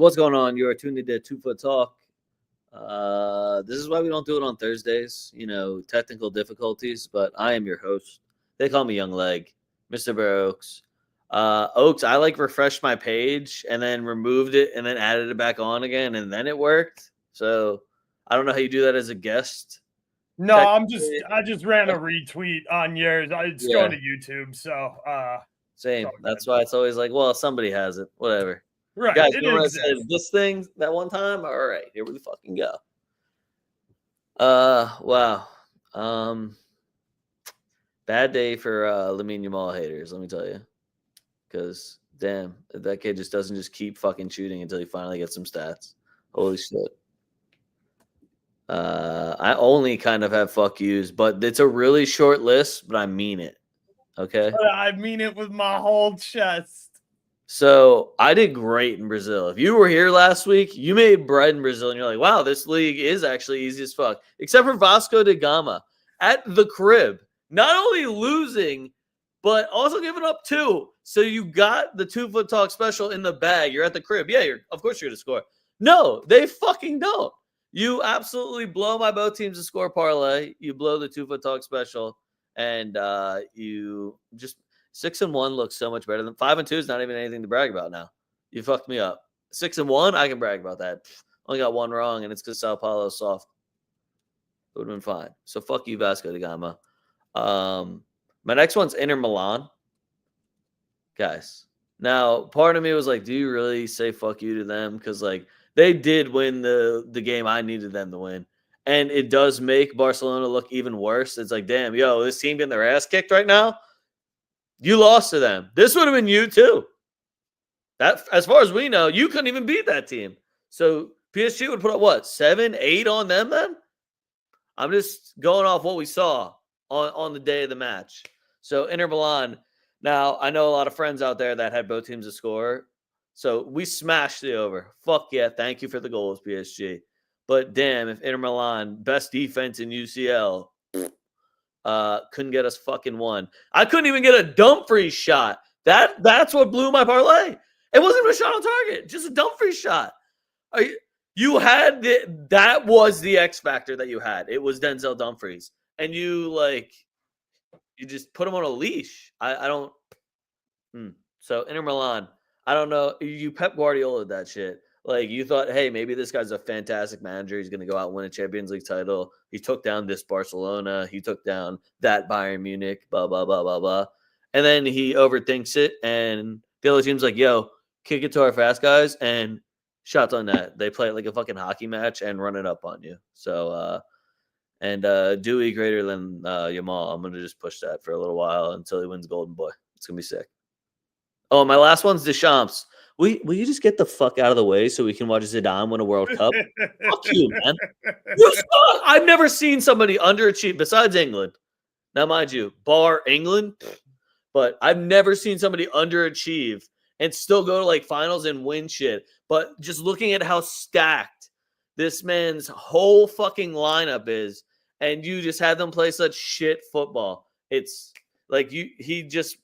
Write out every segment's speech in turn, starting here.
What's going on? You are tuned into 2Foot Talk. This is why we don't do it on Thursdays. Technical difficulties, but I am your host. They call me Young Leg, Mr. Bear Oaks. Oaks, I refreshed my page and then removed it and then added it back on again, and then it worked. So I don't know how you do that as a guest. No, I just ran a retweet on yours. It's going to YouTube, so same. That's why it's always like, well, somebody has it. Whatever. Right. Guys, remember I said this thing that one time? All right, here we fucking go. Wow. Bad day for Lamine Yamal haters, let me tell you. Because, damn, that kid just doesn't just keep fucking shooting until he finally gets some stats. Holy shit. I only kind of have fuck yous, but it's a really short list, but I mean it. Okay? But I mean it with my whole chest. So I did great in Brazil. If you were here last week, you made bread in Brazil, and you're like, wow, this league is actually easy as fuck. Except for Vasco da Gama at the crib. Not only losing, but also giving up 2. So you got the 2Foot Talk special in the bag. You're at the crib. Yeah, of course you're going to score. No, they fucking don't. You absolutely blow my both teams to score parlay. You blow the 2Foot Talk special, and you just... 6-1 looks so much better than 5-2 is not even anything to brag about now. You fucked me up. 6-1, I can brag about that. Only got one wrong, and it's because Sao Paulo's soft. It would have been fine. So fuck you, Vasco da Gama. My next one's Inter Milan. Guys. Now, part of me was like, do you really say fuck you to them? Because they did win the game I needed them to win. And it does make Barcelona look even worse. It's like, damn, this team getting their ass kicked right now. You lost to them. This would have been you too. That, as far as we know, you couldn't even beat that team. So PSG would put up what, 7, 8 on them then? I'm just going off what we saw on the day of the match. So Inter Milan. Now, I know a lot of friends out there that had both teams to score. So we smashed the over. Fuck yeah. Thank you for the goals, PSG. But damn, if Inter Milan, best defense in UCL, couldn't get us fucking one. I couldn't even get a Dumfries shot. That's what blew my parlay. It wasn't even a shot on target, just a Dumfries shot. You had that was the X factor that you had. It was Denzel Dumfries, and you just put him on a leash. I don't. So Inter Milan, I don't know. You Pep Guardiola that shit. You thought, hey, maybe this guy's a fantastic manager. He's going to go out and win a Champions League title. He took down this Barcelona. He took down that Bayern Munich, blah, blah, blah, blah, blah. And then he overthinks it, and the other team's like, yo, kick it to our fast guys, and shots on net. They play it like a fucking hockey match and run it up on you. So, Dewey greater than Yamal. I'm going to just push that for a little while until he wins Golden Boy. It's going to be sick. Oh, my last one's Deschamps. Will you just get the fuck out of the way so we can watch Zidane win a World Cup? Fuck you, man. I've never seen somebody underachieve besides England. Now, mind you, bar England, but I've never seen somebody underachieve and still go to finals and win shit. But just looking at how stacked this man's whole fucking lineup is, and you just had them play such shit football. It's he just...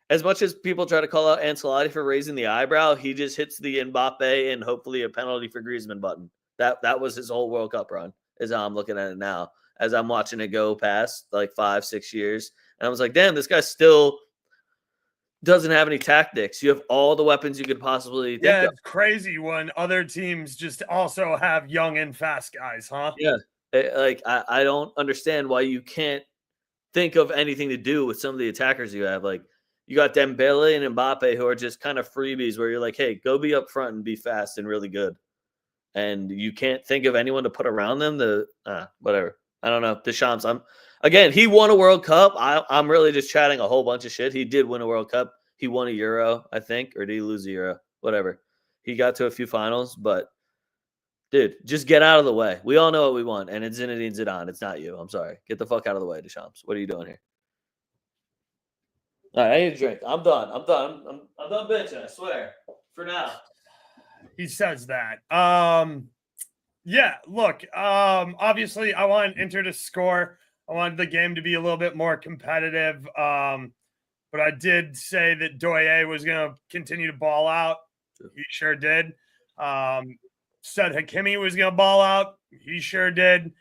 As much as people try to call out Ancelotti for raising the eyebrow, he just hits the Mbappe and hopefully a penalty for Griezmann button. That was his whole World Cup run, is how I'm looking at it now, as I'm watching it go past 5-6 years. And I was like, damn, this guy still doesn't have any tactics. You have all the weapons you could possibly think of. It's crazy when other teams just also have young and fast guys, huh? Yeah. I don't understand why you can't think of anything to do with some of the attackers you have. You got Dembele and Mbappe who are just kind of freebies where you're like, hey, go be up front and be fast and really good. And you can't think of anyone to put around them whatever. I don't know. Deschamps, he won a World Cup. I'm really just chatting a whole bunch of shit. He did win a World Cup. He won a Euro, I think, or did he lose a Euro? Whatever. He got to a few finals, but dude, just get out of the way. We all know what we want, and it's Zinedine Zidane. It's not you. I'm sorry. Get the fuck out of the way, Deschamps. What are you doing here? All right, I need a drink. I'm done. I'm done bitching, I swear. For now. He says that. Yeah, look, obviously I want Inter to score. I wanted the game to be a little bit more competitive. But I did say that Doye was going to continue to ball out. He sure did. Said Hakimi was going to ball out. He sure did.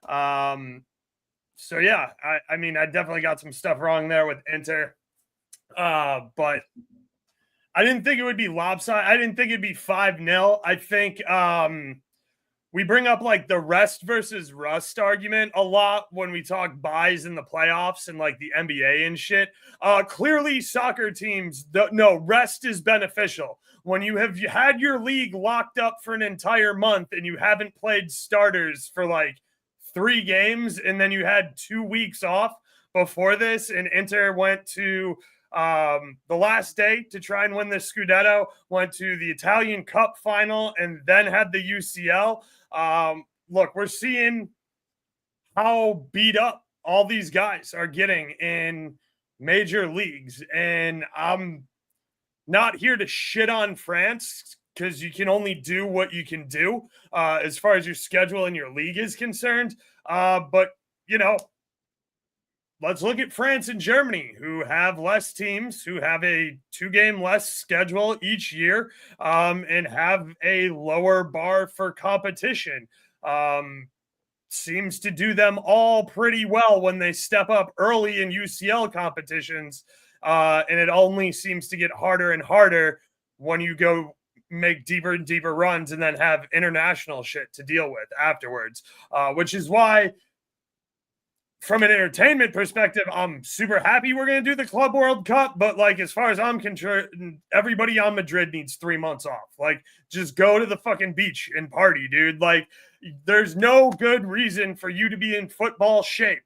So yeah, I mean, I definitely got some stuff wrong there with Inter. But I didn't think it would be lopsided. I didn't think it'd be 5-0. I think we bring up like the rest versus rust argument a lot when we talk buys in the playoffs and like the NBA and shit. Clearly, soccer teams, no, rest is beneficial. When you have had your league locked up for an entire month and you haven't played starters for like 3 games, and then you had 2 weeks off before this, and Inter went to the last day to try and win the Scudetto, went to the Italian Cup final, and then had the UCL. Look, we're seeing how beat up all these guys are getting in major leagues, and I'm not here to shit on France because you can only do what you can do as far as your schedule and your league is concerned. But, you know, let's look at France and Germany, who have less teams, who have a 2-game less schedule each year, and have a lower bar for competition. Seems to do them all pretty well when they step up early in UCL competitions. And it only seems to get harder and harder when you go make deeper and deeper runs and then have international shit to deal with afterwards, which is why, from an entertainment perspective, I'm super happy we're going to do the Club World Cup. But like, as far as I'm concerned, everybody on Madrid needs 3 months off. Like, just go to the fucking beach and party, dude. Like, there's no good reason for you to be in football shape,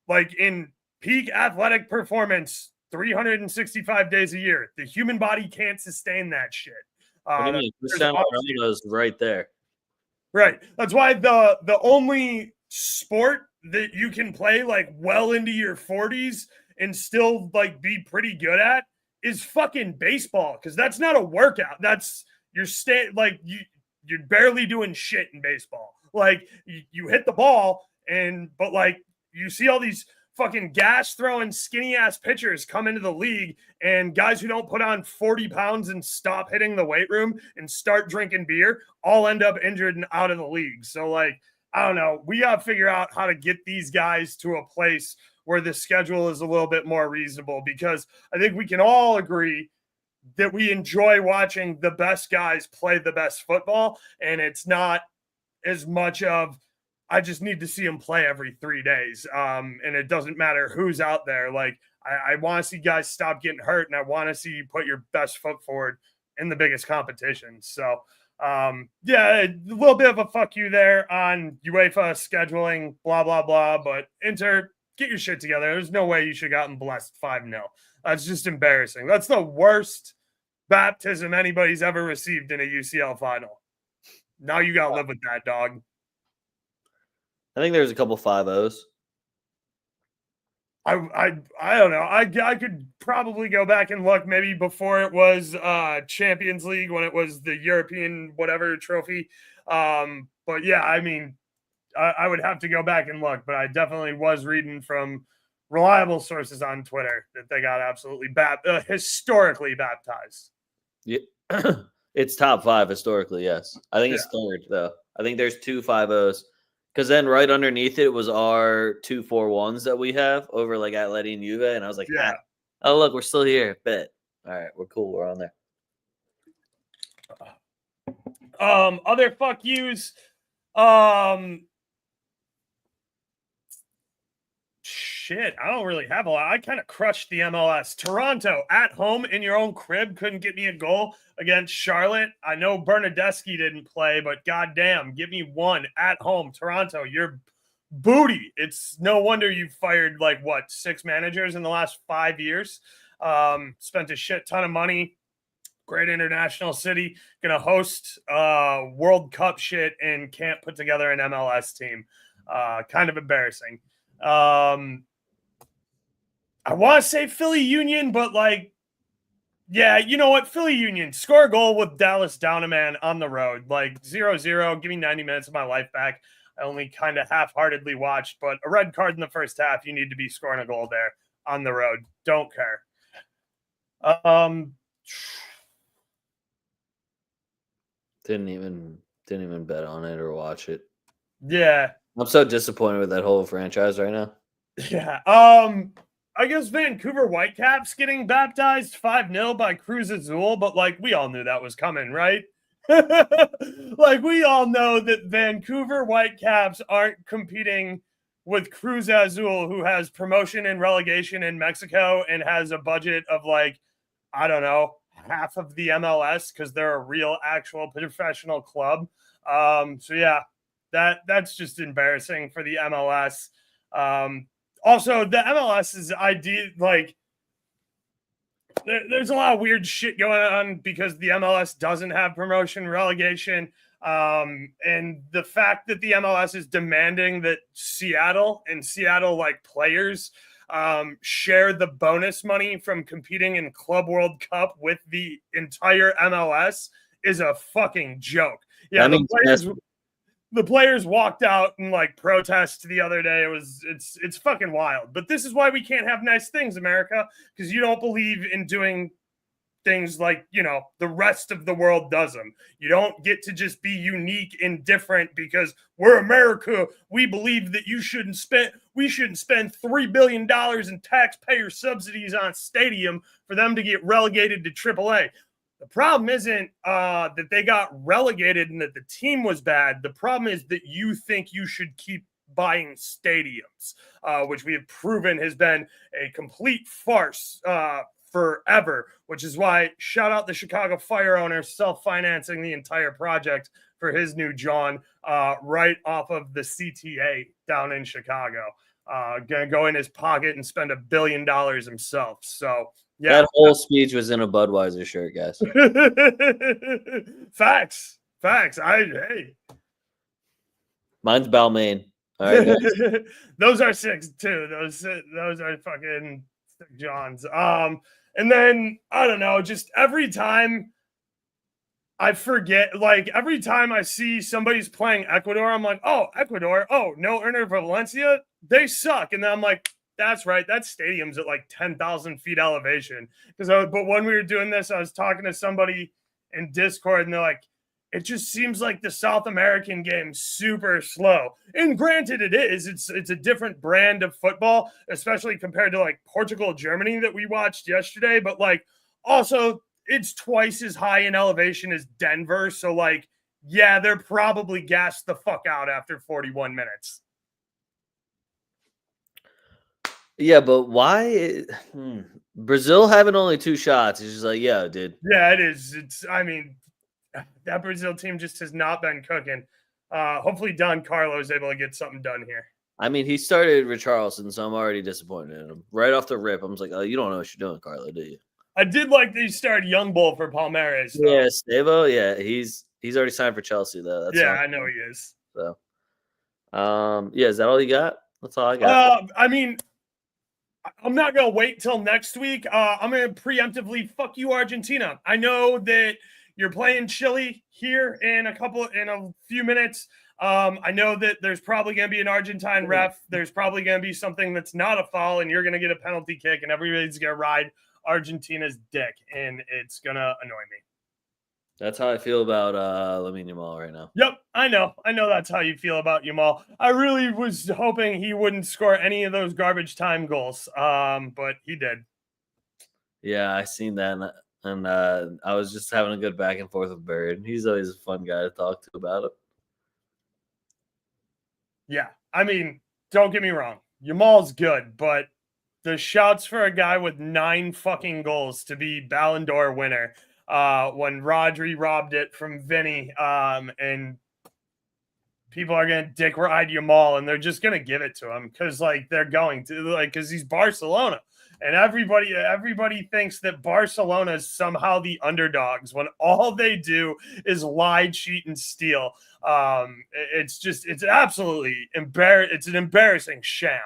like in peak athletic performance, 365 days a year. The human body can't sustain that shit. What do you mean? Cristiano Ronaldo's right there. Right. That's why the only sport that you can play like well into your 40s and still like be pretty good at is fucking baseball, because that's not a workout. That's you're you're barely doing shit in baseball. Like you hit the ball, but like you see all these fucking gas throwing skinny ass pitchers come into the league, and guys who don't put on 40 pounds and stop hitting the weight room and start drinking beer all end up injured and out of the league. So like, I don't know. We got to figure out how to get these guys to a place where the schedule is a little bit more reasonable, because I think we can all agree that we enjoy watching the best guys play the best football. And it's not as much of, I just need to see them play every 3 days. And it doesn't matter who's out there. Like, I want to see guys stop getting hurt, and I want to see you put your best foot forward in the biggest competitions. So, yeah, a little bit of a fuck you there on UEFA scheduling, blah, blah, blah. But Inter, get your shit together. There's no way you should have gotten blessed 5-0. That's just embarrassing. That's the worst baptism anybody's ever received in a UCL final. Now you got to live with that, dog. I think there's a couple 5-0s. I don't know. I could probably go back and look maybe before it was Champions League, when it was the European whatever trophy. But yeah, I mean, I would have to go back and look, but I definitely was reading from reliable sources on Twitter that they got absolutely historically baptized. Yeah. It's top 5 historically, yes. I think it's third, though. I think there's 2 5-0s. Because then right underneath it was our 2 4-1s that we have over like Atleti and Juve. And I was like, oh, look, we're still here. Bet. All right, we're cool. We're on there. Other fuck yous. Shit, I don't really have a lot. I kind of crushed the MLS. Toronto at home in your own crib couldn't get me a goal against Charlotte. I know Bernadeschi didn't play, but goddamn, give me one at home. Toronto, you're booty. It's no wonder you fired like 6 managers in the last 5 years. Spent a shit ton of money. Great international city. Gonna host World Cup shit and can't put together an MLS team. Kind of embarrassing. I want to say Philly Union, but like, yeah, you know what? Philly Union, score a goal with Dallas down a man on the road, like 0-0. Give me 90 minutes of my life back. I only kind of half-heartedly watched, but a red card in the first half, you need to be scoring a goal there on the road. Don't care. Didn't even bet on it or watch it. Yeah. I'm so disappointed with that whole franchise right now. Yeah. I guess Vancouver Whitecaps getting baptized 5-0 by Cruz Azul, but like we all knew that was coming, right? Like we all know that Vancouver Whitecaps aren't competing with Cruz Azul, who has promotion and relegation in Mexico and has a budget of like, I don't know, half of the MLS because they're a real actual professional club. So yeah, that's just embarrassing for the MLS. Also, the MLS is idea like there's a lot of weird shit going on because the MLS doesn't have promotion relegation. And the fact that the MLS is demanding that Seattle like players share the bonus money from competing in Club World Cup with the entire MLS is a fucking joke. Yeah, the players walked out and like protest the other day. It's fucking wild. But this is why we can't have nice things, America, because you don't believe in doing things like, you know, the rest of the world does them. You don't get to just be unique and different because we're America. We believe that we shouldn't spend $3 billion in taxpayer subsidies on a stadium for them to get relegated to AAA. The problem isn't that they got relegated and that the team was bad. The problem is that you think you should keep buying stadiums, which we have proven has been a complete farce forever, which is why shout out the Chicago Fire owner self-financing the entire project for his new John right off of the CTA down in Chicago. Gonna go in his pocket and spend $1 billion himself. So yeah, that whole speech was in a Budweiser shirt, guys. Facts. Hey, mine's Balmain. All right, guys. Those are six too. Those are fucking sick Johns. And then I don't know, just every time I forget, like every time I see somebody's playing Ecuador, I'm like, oh, Ecuador, oh, no Erner Valencia, they suck. And then I'm like, that's right, that stadium's at like 10,000 feet elevation. But when we were doing this, I was talking to somebody in Discord, and they're like, it just seems like the South American game's super slow. And granted, it is. It's a different brand of football, especially compared to like Portugal, Germany that we watched yesterday. But like, also, it's twice as high in elevation as Denver. So like, yeah, they're probably gassed the fuck out after 41 minutes. Yeah, but why? Brazil having only 2 shots is just like, yeah, dude. Yeah, it is. I mean, that Brazil team just has not been cooking. Hopefully Don Carlo is able to get something done here. I mean, he started Richarlison, so I'm already disappointed in him. Right off the rip, I was like, oh, you don't know what you're doing, Carlo, do you? I did like that he started Young Bull for Palmeiras. Though. Yeah, Stavo, yeah, he's already signed for Chelsea, though. That's I know he is. So, yeah, is that all you got? That's all I got. I mean, I'm not going to wait till next week. I'm going to preemptively fuck you, Argentina. I know that you're playing Chile here in a few minutes. I know that there's probably going to be an Argentine ref. There's probably going to be something that's not a foul, and you're going to get a penalty kick, and everybody's going to ride Argentina's dick, and it's going to annoy me. That's how I feel about Lamine Yamal right now. Yep, I know that's how you feel about Yamal. I really was hoping he wouldn't score any of those garbage time goals, but he did. Yeah, I seen that, and I was just having a good back and forth with Bird. He's always a fun guy to talk to about it. Yeah, I mean, don't get me wrong. Yamal's good, but the shouts for a guy with 9 fucking goals to be Ballon d'Or winner when Rodri robbed it from Vinny, and people are going to dick ride Yamal, and they're just going to give it to him because, like, they're going to, like, because he's Barcelona. And everybody thinks that Barcelona is somehow the underdogs when all they do is lie, cheat, and steal. It's absolutely it's an embarrassing sham.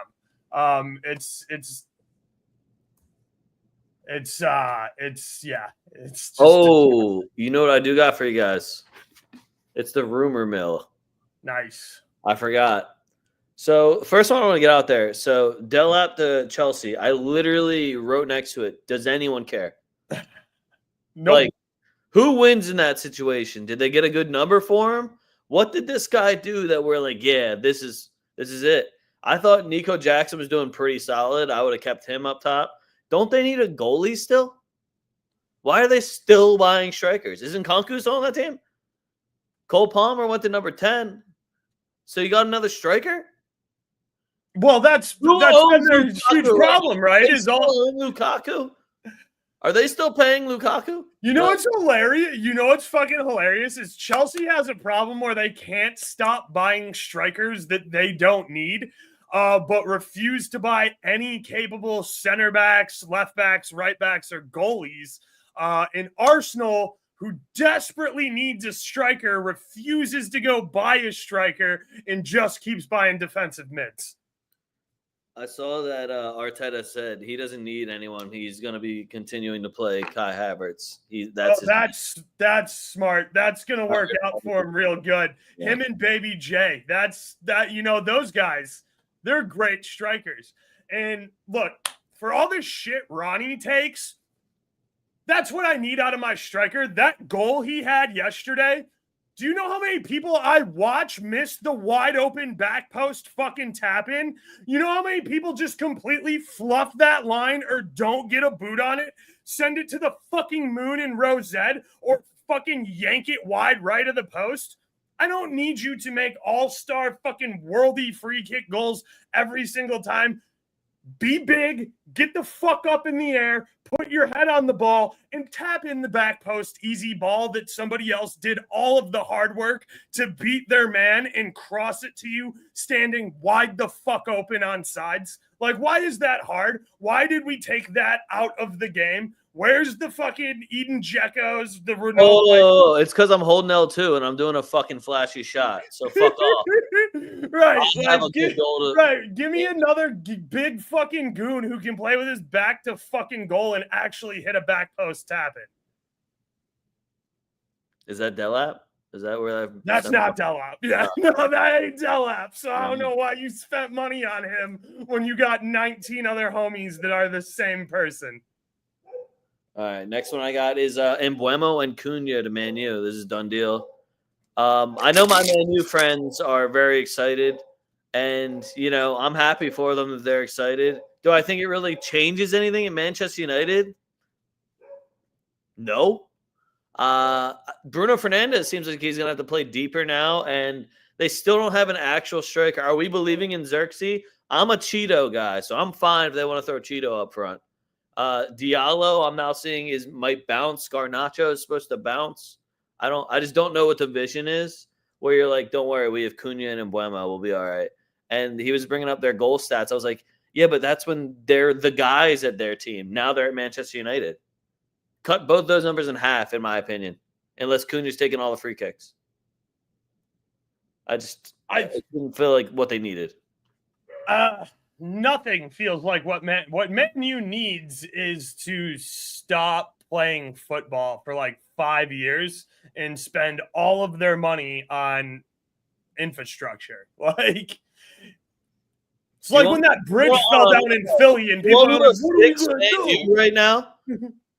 It's just you know what I do got for you guys? It's the rumor mill. Nice. I forgot. So first one I want to get out there. So Delap to Chelsea. I literally wrote next to it. Does anyone care? No. Like, Who wins in that situation? Did they get a good number for him? What did this guy do that we're like, yeah, this is it? I thought Nico Jackson was doing pretty solid. I would have kept him up top. Don't they need a goalie still? Why are they still buying strikers? Isn't Konku still on that team? Cole Palmer went to number 10. So you got another striker? Well, that's been their huge problem, right? Is all Lukaku? Are they still paying Lukaku? You know what's hilarious? You know what's fucking hilarious is Chelsea has a problem where they can't stop buying strikers that they don't need, but refuse to buy any capable center backs, left backs, right backs, or goalies. And Arsenal, who desperately needs a striker, refuses to go buy a striker and just keeps buying defensive mids. I saw that Arteta said he doesn't need anyone. He's going to be continuing to play Kai Havertz. That's smart. That's going to work out for him real good. Yeah. Him and Baby J. Those guys, they're great strikers. And look, for all this shit Ronnie takes, that's what I need out of my striker. That goal he had yesterday. Do you know how many people I watch miss the wide open back post fucking tap in? You know how many people just completely fluff that line or don't get a boot on it, send it to the fucking moon in row Z, or fucking yank it wide right of the post? I don't need you to make all-star fucking worldy free kick goals every single time. Be big, get the fuck up in the air, put your head on the ball, and tap in the back post easy ball that somebody else did all of the hard work to beat their man and cross it to you standing wide the fuck open on sides. Like, why is that hard? Why did we take that out of the game? Where's the fucking Eden Dzeko's, the Ronaldo? Oh, it's because I'm holding L2 and I'm doing a fucking flashy shot. So fuck off. Right. Give me another big fucking goon who can play with his back to fucking goal and actually hit a back post tap it. Is that Delap? Is that where that's not Delap? Yeah, no, that ain't Delap. So I don't know why you spent money on him when you got 19 other homies that are the same person. All right, next one I got is Embuemo and Cunha to Man U. This is a done deal. I know my Man U friends are very excited, and, I'm happy for them that they're excited. Do I think it really changes anything in Manchester United? No. Bruno Fernandes seems like he's going to have to play deeper now, and they still don't have an actual striker. Are we believing in Xerxes? I'm a Cheeto guy, so I'm fine if they want to throw Cheeto up front. Diallo, I'm now seeing might bounce. Garnacho is supposed to bounce. I just don't know what the vision is. Where you're like, don't worry, we have Cunha and Embuemo, we'll be all right. And he was bringing up their goal stats. I was like, yeah, but that's when they're the guys at their team. Now they're at Manchester United. Cut both those numbers in half, in my opinion, unless Cunha's taking all the free kicks. I didn't feel like what they needed. Nothing feels like what Man U needs is to stop playing football for like 5 years and spend all of their money on infrastructure. Like, it's like when that bridge fell down in Philly and people are like, what are we going to do right now?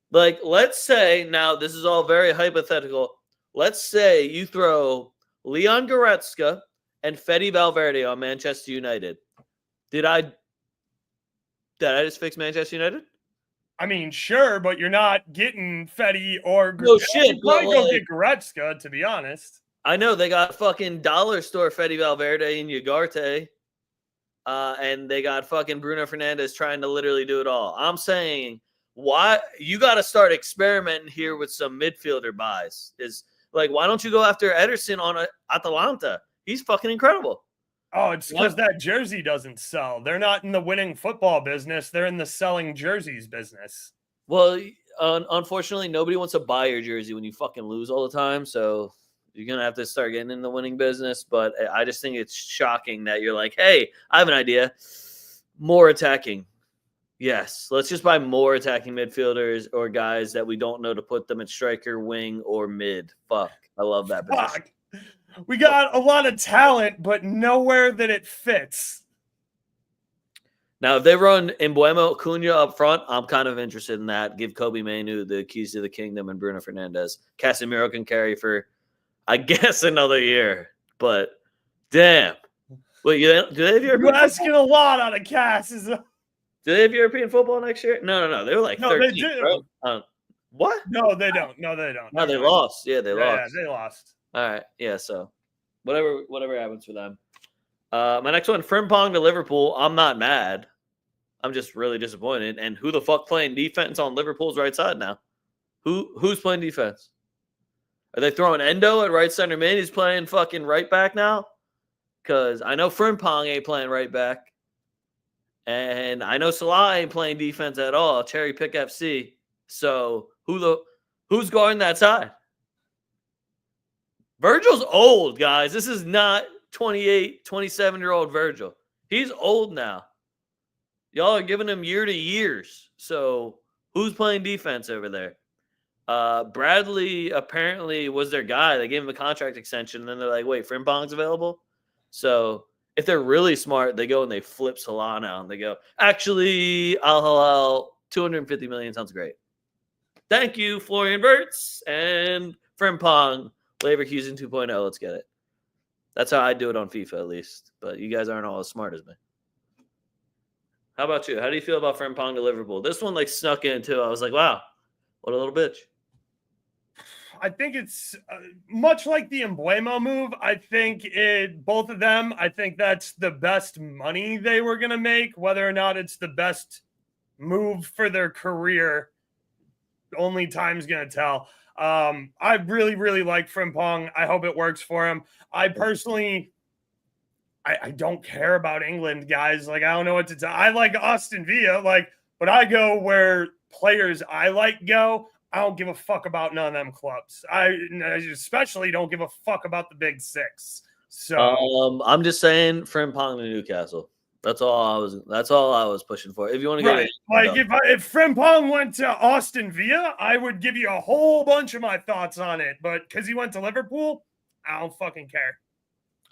Like, let's say, now this is all very hypothetical. Let's say you throw Leon Goretzka and Fede Valverde on Manchester United. Did I just fix Manchester United? I mean, sure, but you're not getting Fede or no shit. You probably go get Goretzka, to be honest. I know they got fucking dollar store Fede Valverde and Ugarte, and they got fucking Bruno Fernandes trying to literally do it all. I'm saying, why you got to start experimenting here with some midfielder buys? Is like, why don't you go after Ederson on Atalanta? He's fucking incredible. Oh, it's because that jersey doesn't sell. They're not in the winning football business. They're in the selling jerseys business. Well, unfortunately, nobody wants to buy your jersey when you fucking lose all the time. So you're going to have to start getting in the winning business. But I just think it's shocking that you're like, hey, I have an idea. More attacking. Yes, let's just buy more attacking midfielders or guys that we don't know to put them at striker, wing, or mid. Fuck. I love that position. We got a lot of talent, but nowhere that it fits. Now, if they run Embuemo Cunha up front, I'm kind of interested in that. Give Kobe Manu the keys to the kingdom and Bruno Fernandes. Casemiro can carry for, I guess, another year. But damn. Wait, do they have European You're asking football? a lot out of Cass. Do they have European football next year? No. They were like No, 13, they do. right? What? No, they don't. No, they don't. No, they Never mind. lost. Yeah, they Yeah, lost. they lost. All right. Yeah, so whatever happens for them. My next one, Frimpong to Liverpool. I'm not mad. I'm just really disappointed. And who the fuck playing defense on Liverpool's right side now? Who's playing defense? Are they throwing Endo at right center mid? He's playing fucking right back now? Because I know Frimpong ain't playing right back. And I know Salah ain't playing defense at all. Cherry pick FC. So who's guarding that side? Virgil's old, guys. This is not 28, 27-year-old Virgil. He's old now. Y'all are giving him year to years. So who's playing defense over there? Bradley apparently was their guy. They gave him a contract extension. And then they're like, wait, Frimpong's available? So if they're really smart, they go and they flip Salah now. And they go, actually, Al Hilal, 250 million sounds great. Thank you, Florian Wirtz and Frimpong. Leverkusen 2.0. Let's get it. That's how I do it on FIFA, at least. But you guys aren't all as smart as me. How about you? How do you feel about Frimpong to Liverpool? This one snuck in too. I was like, wow, what a little bitch. I think it's much like the Embuemo move. I think both of them, I think that's the best money they were going to make. Whether or not it's the best move for their career, only time's going to tell. I really, really like Frimpong. I hope it works for him. I personally... I don't care about England, guys. I don't know what to tell. I like Aston Villa, but I go where players I like go. I don't give a fuck about none of them clubs. I especially don't give a fuck about the big six. So I'm just saying Frimpong to Newcastle. That's all I was pushing for. If you want to go if Frimpong went to Aston Villa, I would give you a whole bunch of my thoughts on it. But because he went to Liverpool, I don't fucking care.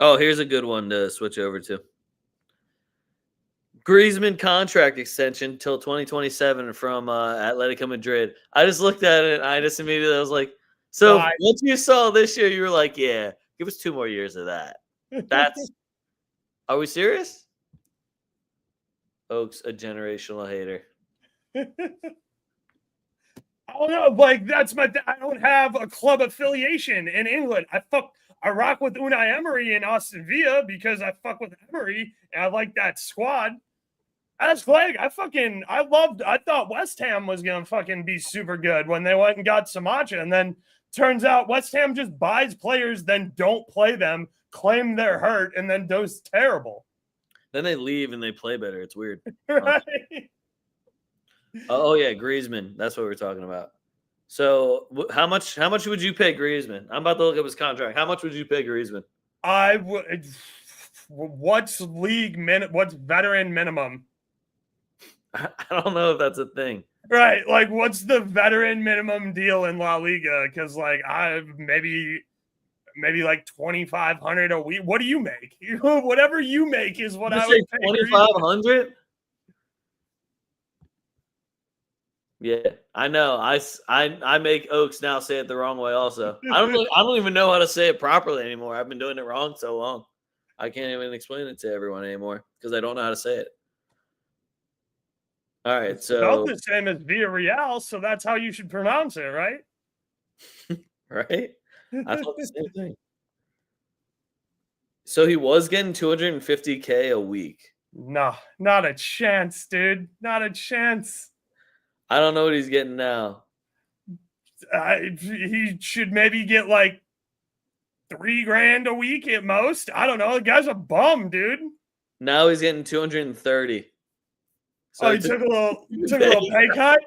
Oh, here's a good one to switch over to. Griezmann contract extension till 2027 from Atletico Madrid. I just looked at it and I just immediately was like, so once you saw this year, you were like, yeah, give us 2 more years of that. Are we serious? Oak's a generational hater. I don't know. That's I don't have a club affiliation in England. I rock with Unai Emery in Aston Villa because I fuck with Emery and I like that squad. As Clegg, I thought West Ham was going to fucking be super good when they went and got Samacha. And then turns out West Ham just buys players, then don't play them, claim they're hurt, and then does terrible. Then they leave and they play better. It's weird. Right? Oh, yeah, Griezmann. That's what we're talking about. So how much would you pay Griezmann? I'm about to look up his contract. How much would you pay Griezmann? I would. What's veteran minimum? I don't know if that's a thing. Right. What's the veteran minimum deal in La Liga? Because I maybe 2,500 a week. What do you make? Whatever you make is what I would pay. 2,500? Yeah, I know. I make Oaks now say it the wrong way. Also, I don't even know how to say it properly anymore. I've been doing it wrong so long. I can't even explain it to everyone anymore because I don't know how to say it. All right, it's about the same as Villarreal, so that's how you should pronounce it, right? Right? I thought the same thing. So he was getting $250K a week. No, not a chance, dude. Not a chance. I don't know what he's getting now. He should maybe get $3,000 a week at most. I don't know. The guy's a bum, dude. Now he's getting 230. So he took a little pay cut.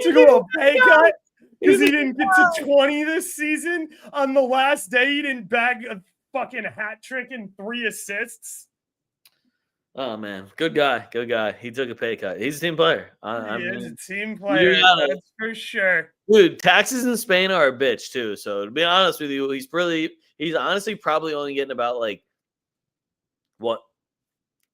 Took a little pay cut because he didn't get to 20 this season. On the last day, he didn't bag a fucking hat trick and 3 assists. Oh, man. Good guy. Good guy. He took a pay cut. He's a team player. He is a team player. That's for sure. Dude, taxes in Spain are a bitch, too. So, to be honest with you, he's honestly probably only getting about,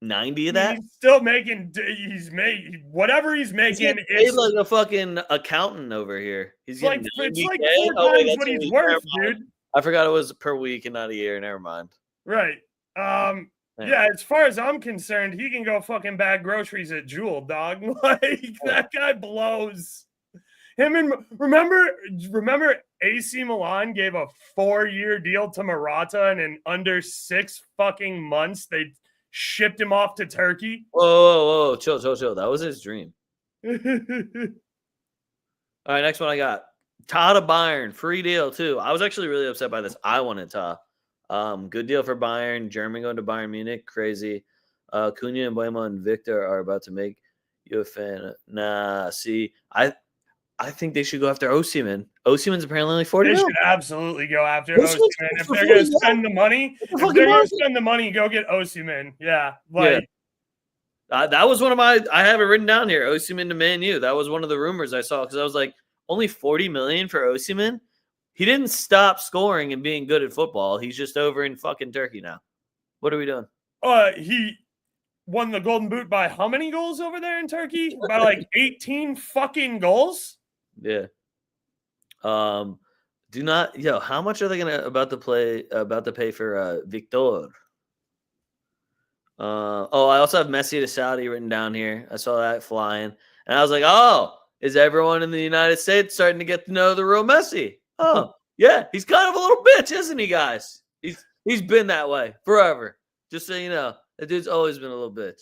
90 of that? He's still making. He's made whatever he's making. Getting paid like a fucking accountant over here. He's getting It's like 90K? 4 Oh, wait, times that's what a he's week. worth, Never mind. dude. I forgot it was per week and not a year. Never mind. Right. Yeah, as far as I'm concerned, he can go fucking bag groceries at Jewel, dog. Like that guy blows. Him and remember AC Milan gave a 4-year deal to Morata, and in under 6 fucking months they shipped him off to Turkey. Whoa. Chill. That was his dream. All right, next one I got. Ta to Bayern. Free deal, too. I was actually really upset by this. I wanted Ta. Good deal for Bayern. German going to Bayern Munich. Crazy. Cunha and Buemo and Victor are about to make you a fan. Nah, see, I think they should go after Osimhen. Osimhen's apparently only 40 They mil. should absolutely go after Osimhen's Osimhen. If for they're going 40 to spend the money, go get Osimhen. Yeah, like that was one of my. I have it written down here. Osimhen to Man U. That was one of the rumors I saw because I was like, only 40 million for Osimhen. He didn't stop scoring and being good at football. He's just over in fucking Turkey now. What are we doing? he won the Golden Boot by how many goals over there in Turkey? By like 18 fucking goals. Yeah. Do not, how much are they about to pay for Victor? I also have Messi to Saudi written down here. I saw that flying, and I was like, oh, is everyone in the United States starting to get to know the real Messi? Oh, yeah, he's kind of a little bitch, isn't he, guys? He's been that way forever. Just so you know, that dude's always been a little bitch.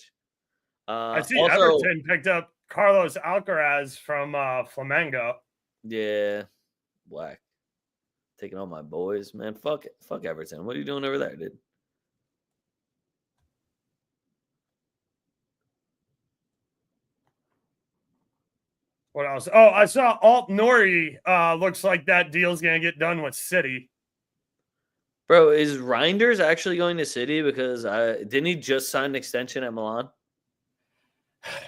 I see Everton picked up Carlos Alcaraz from Flamengo. Yeah, whack. Taking all my boys, man. Fuck it. Fuck Everton. What are you doing over there, dude? What else? Oh, I saw Alt Nori. Looks like that deal's gonna get done with City. Bro, is Reinders actually going to City? Because didn't he just sign an extension at Milan?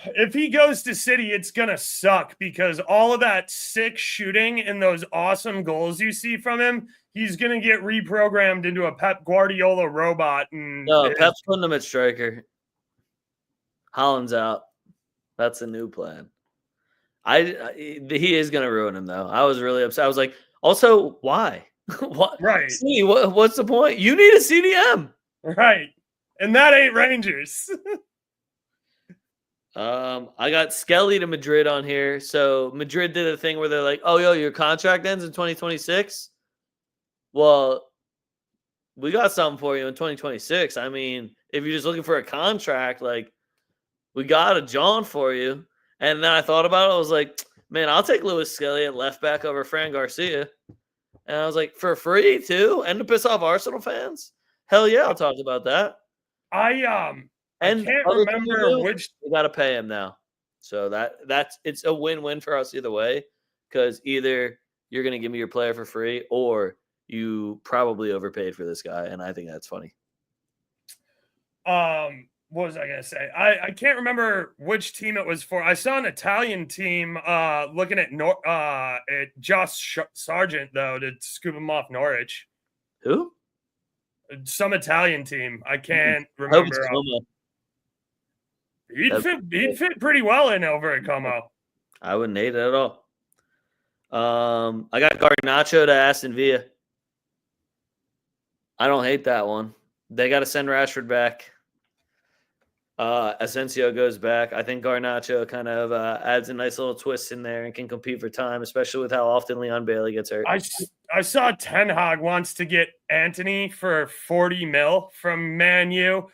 If he goes to City, it's gonna suck because all of that sick shooting and those awesome goals you see from him, he's gonna get reprogrammed into a Pep Guardiola robot. No, Pep's putting him at striker. Holland's out. That's a new plan. He is gonna ruin him though. I was really upset. I was like, also, why? What? Right. See, what's the point? You need a CDM. Right. And that ain't Rangers. I got Skelly to Madrid on here. So Madrid did a thing where they're like, oh, your contract ends in 2026. Well, we got something for you in 2026. I mean, if you're just looking for a contract, like, we got a John for you. And then I thought about it. I was like, man, I'll take Lewis Skelly at left back over Fran Garcia. And I was like, for free too? And to piss off Arsenal fans? Hell yeah, I'll talk about that. I can't remember which. We got to pay him now. So it's a win-win for us either way. Because either you're going to give me your player for free or you probably overpaid for this guy. And I think that's funny. What was I going to say? I can't remember which team it was for. I saw an Italian team looking at Josh Sargent, though, to scoop him off Norwich. Who? Some Italian team. I can't remember. He'd fit pretty well in over at Como. I wouldn't hate it at all. I got Garnacho to Aston Villa. I don't hate that one. They got to send Rashford back. Asensio goes back. I think Garnacho kind of adds a nice little twist in there and can compete for time, especially with how often Leon Bailey gets hurt. I saw Ten Hag wants to get Antony for 40 mil from Man U,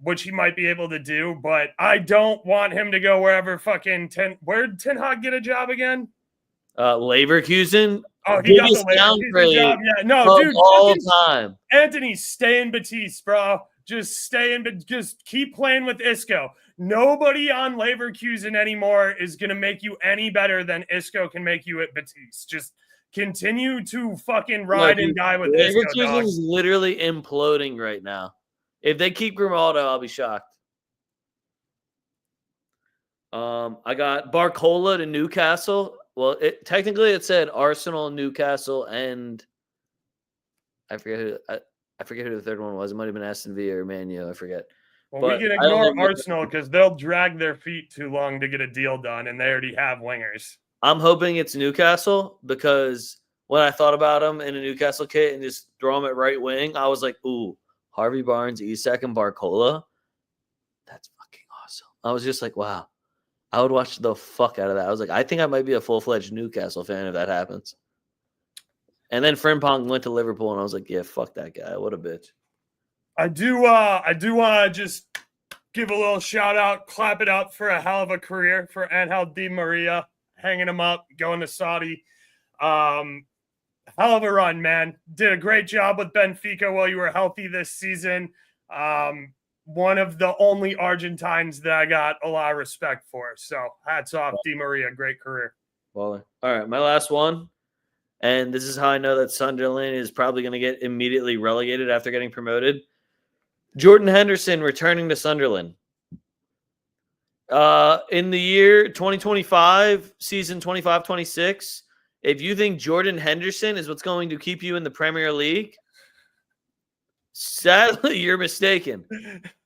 which he might be able to do, but I don't want him to go wherever where'd Ten Hag get a job again? Leverkusen. Oh, he got the Leverkusen job. Yeah, no, dude, all the time. Anthony, stay in Batiste, bro. Just stay in, but just keep playing with Isco. Nobody on Leverkusen anymore is going to make you any better than Isco can make you at Batiste. Just continue to fucking ride and die with Isco. Leverkusen is literally imploding right now. If they keep Grimaldo, I'll be shocked. I got Barcola to Newcastle. Well, technically it said Arsenal, Newcastle, and I forget who the third one was. It might have been Aston Villa or Man U. I forget. Well, we But can I don't ignore think Arsenal because they'll drag their feet too long to get a deal done, and they already have wingers. I'm hoping it's Newcastle because when I thought about him in a Newcastle kit and just throw him at right wing, I was like, ooh, Harvey Barnes, Isak, and Barcola. That's fucking awesome. I was just like, wow. I would watch the fuck out of that. I was like, I think I might be a full-fledged Newcastle fan if that happens. And then Frimpong went to Liverpool, and I was like, yeah, fuck that guy. What a bitch. I do want to just give a little shout out, clap it up for a hell of a career for Angel Di Maria, hanging him up, going to Saudi. Hell of a run, man. Did a great job with Benfica while you were healthy this season. One of the only Argentines that I got a lot of respect for. So hats off, Di Maria. Great career. Baller. All right, my last one. And this is how I know that Sunderland is probably going to get immediately relegated after getting promoted. Jordan Henderson returning to Sunderland. In the year 2025, season 25-26, if you think Jordan Henderson is what's going to keep you in the Premier League, sadly, you're mistaken.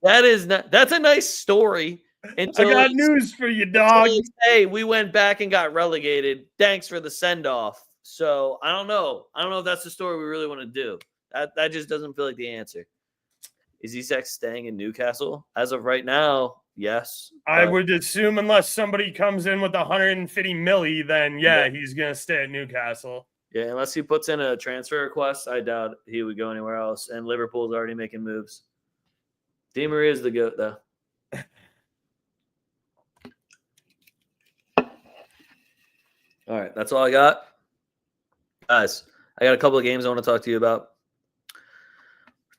That's a nice story. I got news for you, dog. Hey, we went back and got relegated. Thanks for the send-off. So I don't know. I don't know if that's the story we really want to do. That just doesn't feel like the answer. Is Isak staying in Newcastle? As of right now, yes. I would assume unless somebody comes in with 150 milli, then he's going to stay at Newcastle. Yeah, unless he puts in a transfer request, I doubt he would go anywhere else. And Liverpool's already making moves. Di Maria's the GOAT, though. All right, that's all I got. Guys, I got a couple of games I want to talk to you about.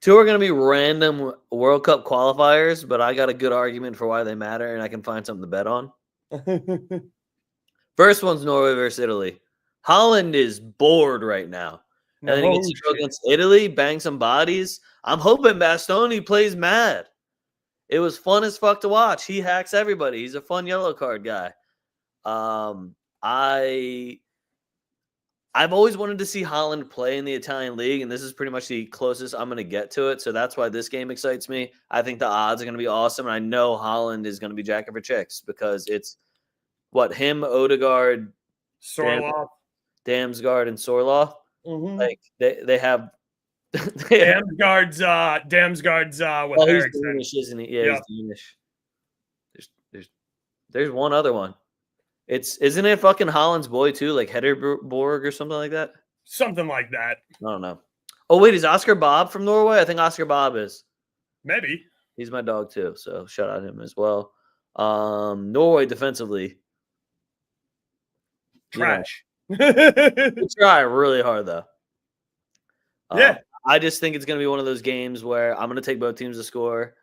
Two are going to be random World Cup qualifiers, but I got a good argument for why they matter, and I can find something to bet on. First one's Norway versus Italy. Holland is bored right now. And then he gets to go against Italy, bang some bodies. I'm hoping Bastoni plays mad. It was fun as fuck to watch. He hacks everybody. He's a fun yellow card guy. I've always wanted to see Holland play in the Italian league, and this is pretty much the closest I'm going to get to it. So that's why this game excites me. I think the odds are going to be awesome, and I know Holland is going to be jacking for chicks because it's him, Odegaard, Sorloth, Damsgaard, and Sorloth. Mm-hmm. Like they have Damsgaard's with Ericsson. He's Danish, isn't he? Yeah, he's Danish. There's one other one. Isn't it fucking Holland's boy too, like Hedderborg or something like that? Something like that. I don't know. Oh wait, is Oscar Bob from Norway? I think Oscar Bob is. Maybe. He's my dog too, so shout out him as well. Norway defensively. Trash. We try really hard though. Yeah. I just think it's gonna be one of those games where I'm gonna take both teams to score.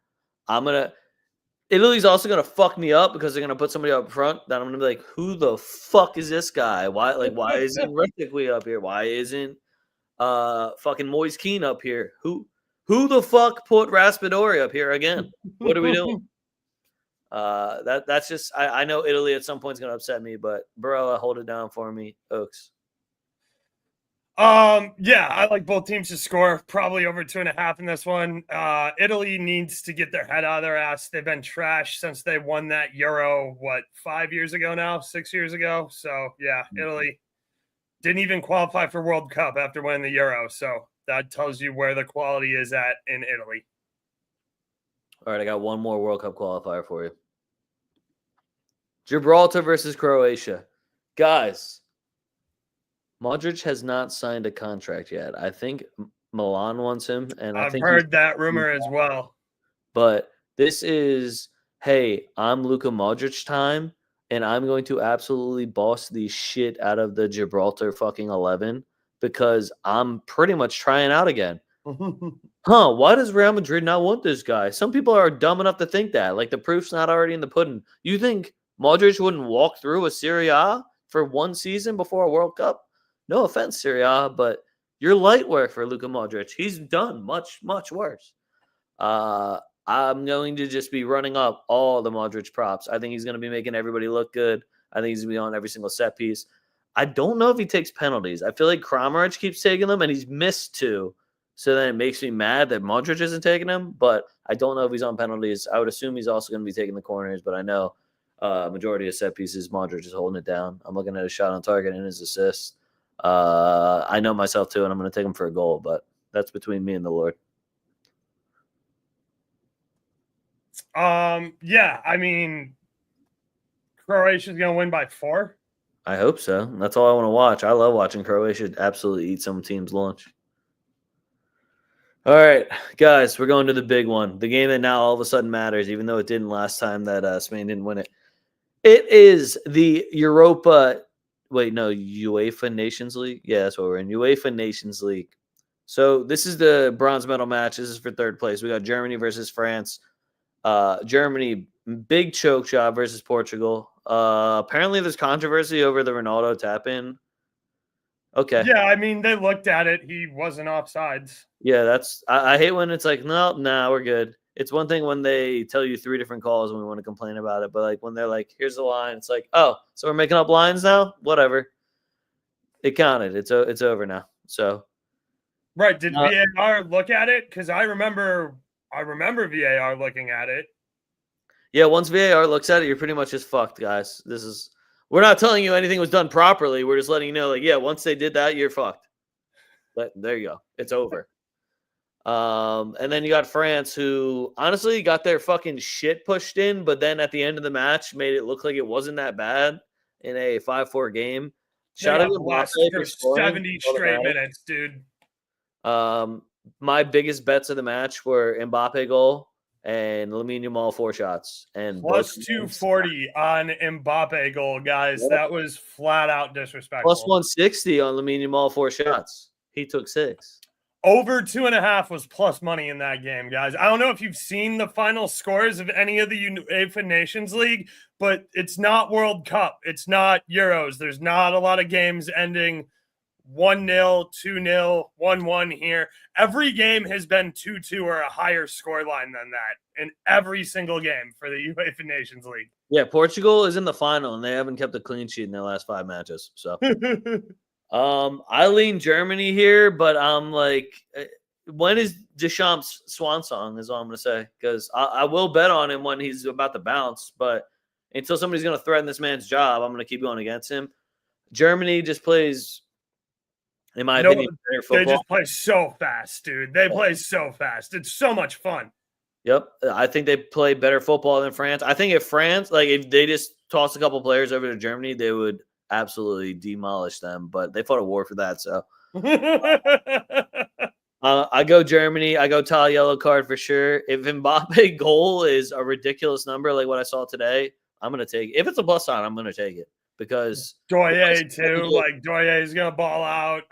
Italy's also gonna fuck me up because they're gonna put somebody up front that I'm gonna be like, who the fuck is this guy? Why isn't Retikwe up here? Why isn't fucking Moise Keane up here? Who the fuck put Raspadori up here again? What are we doing? That's just I know Italy at some point is gonna upset me, but Barella, hold it down for me, Oaks. I like both teams to score, probably over 2.5 in this one. Italy needs to get their head out of their ass. They've been trash since they won that Euro, 5 years ago now, 6 years ago. So Italy didn't even qualify for World Cup after winning the Euro. So that tells you where the quality is at in Italy. All right, I got one more World Cup qualifier for you. Gibraltar versus Croatia. Guys, Modric has not signed a contract yet. I think Milan wants him, and I've heard that rumor as well. But this is, hey, I'm Luka Modric time, and I'm going to absolutely boss the shit out of the Gibraltar fucking 11 because I'm pretty much trying out again. Why does Real Madrid not want this guy? Some people are dumb enough to think that. Like, the proof's not already in the pudding. You think Modric wouldn't walk through a Serie A for one season before a World Cup? No offense, Serie A, but you're light work for Luka Modric. He's done much, much worse. I'm going to just be running up all the Modric props. I think he's going to be making everybody look good. I think he's going to be on every single set piece. I don't know if he takes penalties. I feel like Kramaric keeps taking them, and he's missed 2. So then it makes me mad that Modric isn't taking him, but I don't know if he's on penalties. I would assume he's also going to be taking the corners, but I know majority of set pieces, Modric is holding it down. I'm looking at his shot on target and his assist. I know myself too, and I'm going to take him for a goal, but that's between me and the Lord. Yeah, I mean, Croatia's going to win by 4. I hope so. That's all I want to watch. I love watching Croatia absolutely eat some team's lunch. All right, guys, we're going to the big one. The game that now all of a sudden matters, even though it didn't last time that Spain didn't win it. It is the UEFA Nations League. Yeah, that's what we're in. UEFA Nations League. So this is the bronze medal match. This is for third place. We got Germany versus France. Germany, big choke job versus Portugal. Apparently there's controversy over the Ronaldo tap-in. Okay. Yeah, I mean, they looked at it. He wasn't offsides. Yeah, I hate when it's like, no, we're good. It's one thing when they tell you 3 different calls and we want to complain about it, but like when they're like, here's the line, it's like, oh, so we're making up lines now? Whatever. It counted. It's over now. So right. Did VAR look at it? Because I remember VAR looking at it. Yeah, once VAR looks at it, you're pretty much just fucked, guys. We're not telling you anything was done properly. We're just letting you know, like, yeah, once they did that, you're fucked. But there you go. It's over. And then you got France, who honestly got their fucking shit pushed in, but then at the end of the match made it look like it wasn't that bad in a 5-4 game. Shout out to Mbappe for 70 straight minutes, dude. My biggest bets of the match were Mbappe goal and Lamine Yamal 4 shots. And plus 240 on Mbappe goal, guys. Yep. That was flat out disrespectful. Plus 160 on Lamine Yamal 4 shots. He took 6. Over 2.5 was plus money in that game, guys. I don't know if you've seen the final scores of any of the UEFA Nations League, but it's not World Cup. It's not Euros. There's not a lot of games ending 1-0, 2-0, 1-1 here. Every game has been 2-2 or a higher scoreline than that in every single game for the UEFA Nations League. Yeah, Portugal is in the final, and they haven't kept a clean sheet in their last 5 matches. So I lean Germany here, but I'm like, when is Deschamps' swan song is all I'm going to say, because I will bet on him when he's about to bounce, but until somebody's going to threaten this man's job, I'm going to keep going against him. Germany just plays, in my opinion, better football. They just play so fast, dude. They play so fast. It's so much fun. Yep. I think they play better football than France. I think if France, like if they just tossed a couple players over to Germany, they would absolutely demolish them, but they fought a war for that. So I go Germany. I go tall yellow card for sure. If Mbappe goal is a ridiculous number like what I saw today, I'm going to take it. If it's a plus sign, I'm going to take it because Doye too. Like Doye is going to ball out.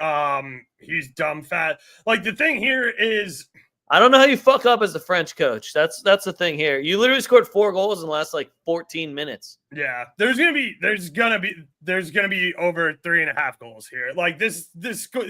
He's dumb fat. Like the thing here is, I don't know how you fuck up as the French coach. That's the thing here. You literally scored 4 goals in the last like 14 minutes. Yeah, there's gonna be over 3.5 goals here. Like this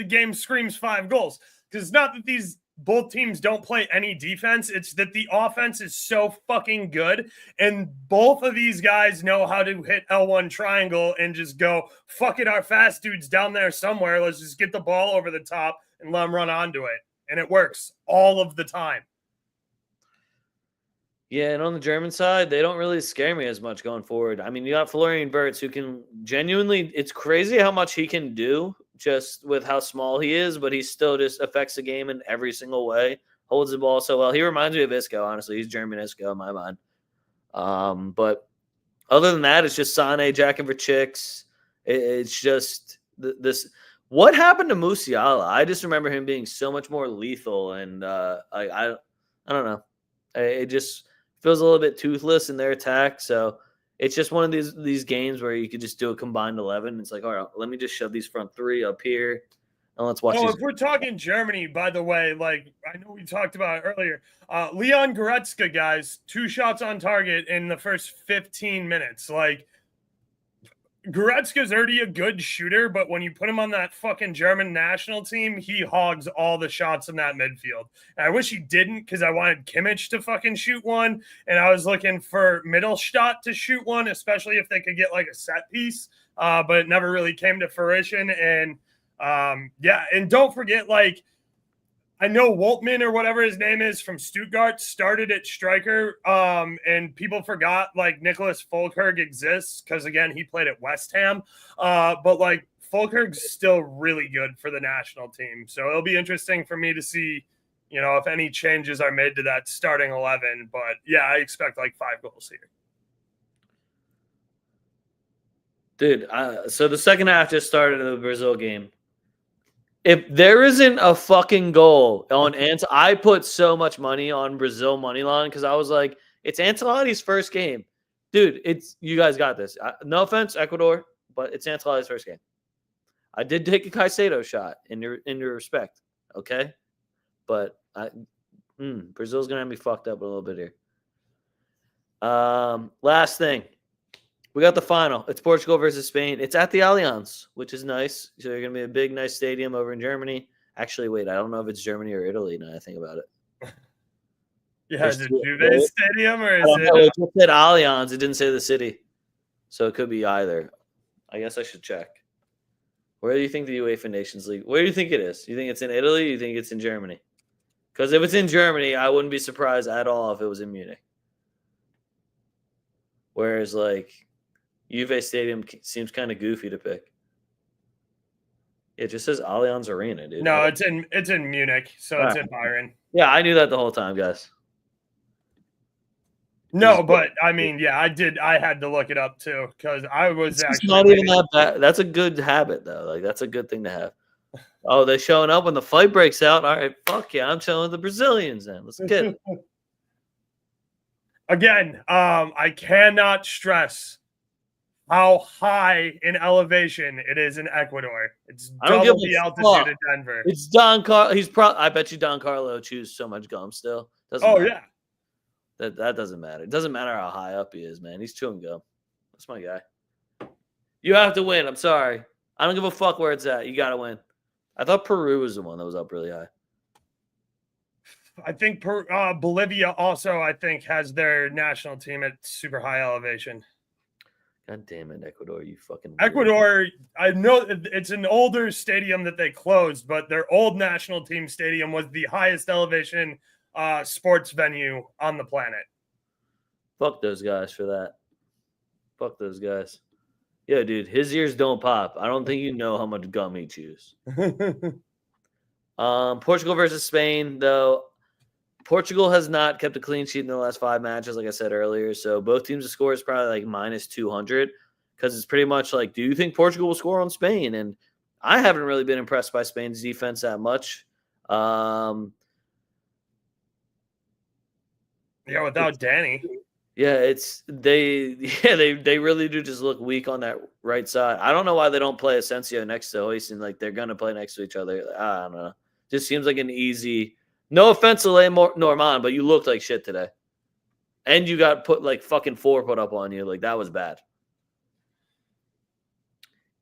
game screams 5 goals, because it's not that both teams don't play any defense. It's that the offense is so fucking good, and both of these guys know how to hit L1 triangle and just go, fuck it, our fast dude's down there somewhere. Let's just get the ball over the top and let them run onto it. And it works all of the time. Yeah, and on the German side, they don't really scare me as much going forward. I mean, you got Florian Wirtz, who can genuinely – it's crazy how much he can do just with how small he is, but he still just affects the game in every single way, holds the ball so well. He reminds me of Isco, honestly. He's German Isco in my mind. But other than that, it's just Sané jacking for chicks. It's just this – what happened to Musiala? I just remember him being so much more lethal, and I don't know. It just feels a little bit toothless in their attack. So it's just one of these games where you could just do a combined 11. It's like, all right, let me just shove these front 3 up here, and let's watch. If we're talking Germany, by the way, like I know we talked about it earlier, Leon Goretzka, guys, 2 shots on target in the first 15 minutes. Like, Goretzka's already a good shooter, but when you put him on that fucking German national team, he hogs all the shots in that midfield. And I wish he didn't, because I wanted Kimmich to fucking shoot one, and I was looking for Mittelstadt to shoot one, especially if they could get like a set piece, but it never really came to fruition. And and don't forget, like, I know Woltman or whatever his name is from Stuttgart started at striker, and people forgot like Nicholas Fulkerg exists because again he played at West Ham, but like Fulkerg's still really good for the national team, so it'll be interesting for me to see, if any changes are made to that starting 11. But yeah, I expect like 5 goals here. Dude, so the second half just started in the Brazil game. If there isn't a fucking goal on I put so much money on Brazil money line because I was like, it's Ancelotti's first game. Dude, you guys got this. No offense, Ecuador, but it's Ancelotti's first game. I did take a Caicedo shot in your respect, okay? But Brazil's going to have me fucked up a little bit here. Last thing. We got the final. It's Portugal versus Spain. It's at the Allianz, which is nice. So they're going to be a big, nice stadium over in Germany. Actually, wait, I don't know if it's Germany or Italy now I think about it. Yeah, is it Juve Stadium or is it? It just said Allianz. It didn't say the city. So it could be either. I guess I should check. Where do you think the UEFA Nations League? Where do you think it is? You think it's in Italy? Or you think it's in Germany? Because if it's in Germany, I wouldn't be surprised at all if it was in Munich. Whereas, like, Juve Stadium seems kind of goofy to pick. It just says Allianz Arena, dude. No, it's in Munich, so it's in Bayern. Yeah, I knew that the whole time, guys. No, but I mean, yeah, I had to look it up too because I was actually not even that bad. That's a good habit, though. Like, that's a good thing to have. Oh, they're showing up when the fight breaks out. All right, fuck yeah, I'm chilling with the Brazilians then. Let's get it. Again, I cannot stress how high in elevation it is in Ecuador. It's double the altitude of Denver. It's Don Carlo. I bet you Don Carlo chews so much gum still. Yeah. That doesn't matter. It doesn't matter how high up he is, man. He's chewing gum. That's my guy. You have to win. I'm sorry. I don't give a fuck where it's at. You got to win. I thought Peru was the one that was up really high. I think Bolivia also, I think, has their national team at super high elevation. God damn it, Ecuador, you fucking... Ecuador, I know it's an older stadium that they closed, but their old national team stadium was the highest elevation sports venue on the planet. Fuck those guys for that. Fuck those guys. Yeah, dude, his ears don't pop. I don't think you know how much gum he chews. Portugal versus Spain, though. Portugal has not kept a clean sheet in the last 5 matches, like I said earlier. So both teams' to score is probably like minus 200 because it's pretty much like, do you think Portugal will score on Spain? And I haven't really been impressed by Spain's defense that much. Yeah, without Danny. Yeah, they really do just look weak on that right side. I don't know why they don't play Asensio next to Hoyson. Like they're gonna play next to each other. I don't know. Just seems like an easy. No offense to Norman, but you looked like shit today, and you got put like fucking 4 put up on you. Like that was bad.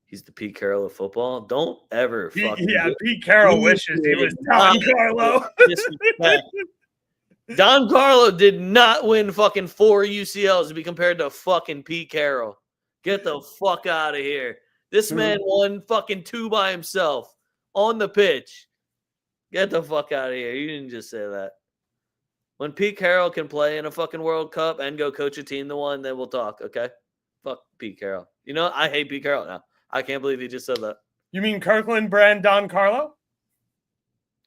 He's the Pete Carroll of football. Don't ever fucking. Pete Carroll wishes he was Don Carlo. Don Carlo did not win fucking 4 UCLs to be compared to fucking Pete Carroll. Get the fuck out of here. This man won fucking 2 by himself on the pitch. Get the fuck out of here. You didn't just say that. When Pete Carroll can play in a fucking World Cup and go coach a team to one, then we'll talk, okay? Fuck Pete Carroll. You know, I hate Pete Carroll now. I can't believe he just said that. You mean Kirkland brand Don Carlo?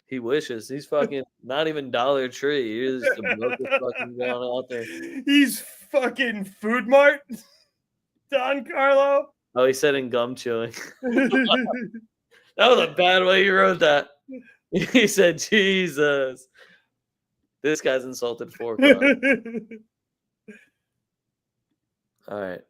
He wishes. He's fucking not even Dollar Tree. He's just the brokest fucking going out there. He's fucking Food Mart. Don Carlo. Oh, he said in gum chewing. That was a bad way you wrote that. He said, Jesus. This guy's insulted 4 times. All right.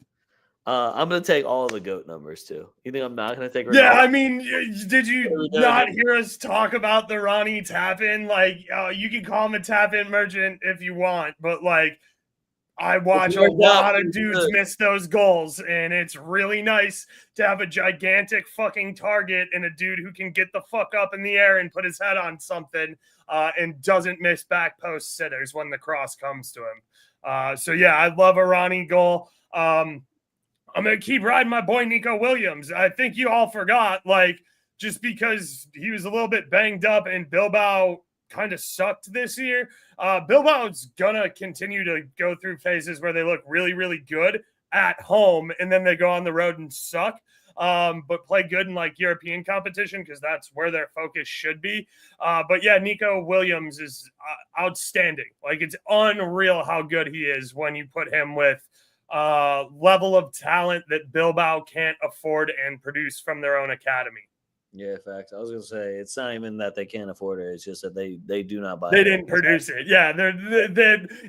I'm going to take all the GOAT numbers, too. You think I'm not going to take... Yeah, I mean, did you not hear us talk about the Ronnie tap-in? Like, you can call him a tap-in merchant if you want, but, like, I watch a lot of dudes miss those goals, and it's really nice to have a gigantic fucking target and a dude who can get the fuck up in the air and put his head on something and doesn't miss back post sitters when the cross comes to him. So, yeah, I love a Ronnie goal. I'm going to keep riding my boy Nico Williams. I think you all forgot, like, just because he was a little bit banged up and Bilbao kind of sucked this year. Bilbao's gonna continue to go through phases where they look really, really good at home, and then they go on the road and suck. But play good in like European competition because that's where their focus should be. But yeah, Nico Williams is outstanding. Like, it's unreal how good he is when you put him with level of talent that Bilbao can't afford and produce from their own academy. Yeah, facts. I was gonna say it's not even that they can't afford it; it's just that they do not buy. They didn't produce it. Yeah,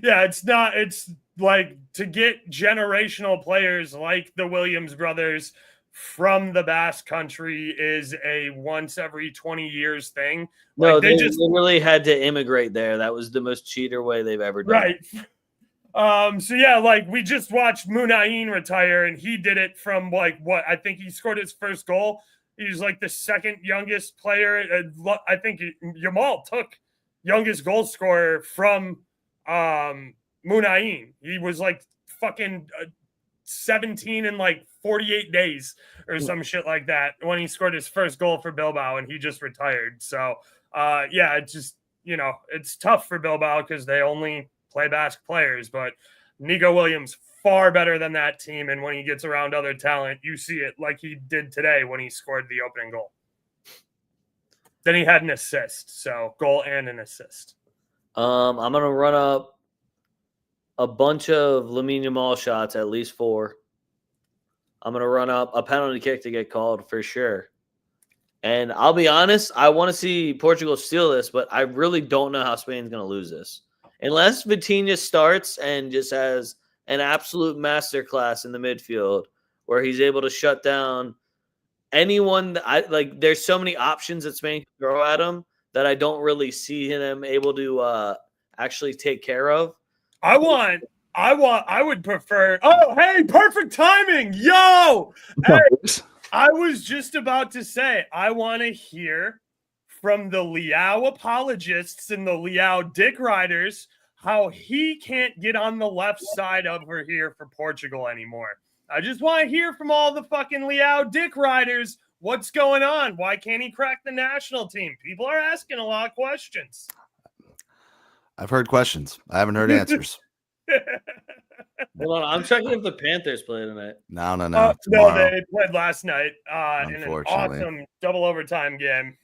yeah. It's not. It's like to get generational players like the Williams brothers from the Basque Country is a once every 20 years thing. Like, No, they just literally had to immigrate there. That was the most cheater way they've ever done. Right. So yeah, like we just watched Munayin retire, and he did it from like what I think he scored his first goal. He's like the second youngest player. I think Yamal took youngest goal scorer from Munayin. He was like fucking 17 in like 48 days or some shit like that when he scored his first goal for Bilbao, and he just retired. So yeah, it's just, it's tough for Bilbao because they only play Basque players, but Nico Williams far better than that team, and when he gets around other talent, you see it like he did today when he scored the opening goal. Then he had an assist, so goal and an assist. I'm gonna run up a bunch of Lamine Yamal shots, at least 4. I'm gonna run up a penalty kick to get called for sure. And I'll be honest, I want to see Portugal steal this, but I really don't know how Spain's gonna lose this. Unless Vitinha starts and just has an absolute masterclass in the midfield where he's able to shut down anyone. There's so many options that Spain can throw at him that I don't really see him able to actually take care of. I would prefer. Oh, hey, perfect timing. Yo, hey, I was just about to say, I want to hear from the Leao apologists and the Leao dick riders how he can't get on the left side over here for Portugal anymore. I just want to hear from all the fucking Leao dick riders. What's going on? Why can't he crack the national team? People are asking a lot of questions. I've heard questions. I haven't heard answers. Hold on, I'm checking if the Panthers play tonight. No. No, they played last night in an awesome double overtime game.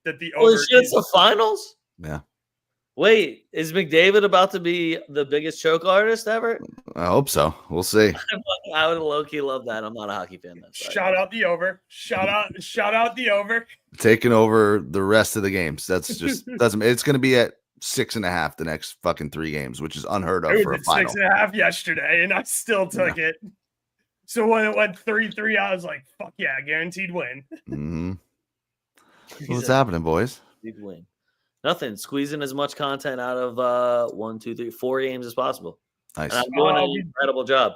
That the holy shit, it's the finals? Yeah. Wait, is McDavid about to be the biggest choke artist ever? I hope so. We'll see. I would low-key love that. I'm not a hockey fan. Shout out the over. Shout out the over. Taking over the rest of the games. That's just doesn't. It's going to be at 6.5 the next fucking 3 games, which is unheard of for a final. 6.5 yesterday, and I still took it. So when it went 3-3, I was like, "Fuck yeah, guaranteed win." Mm-hmm. What's happening, boys? Big win. Nothing. Squeezing as much content out of 1, 2, 3, 4 games as possible. Nice. And I'm doing an incredible job.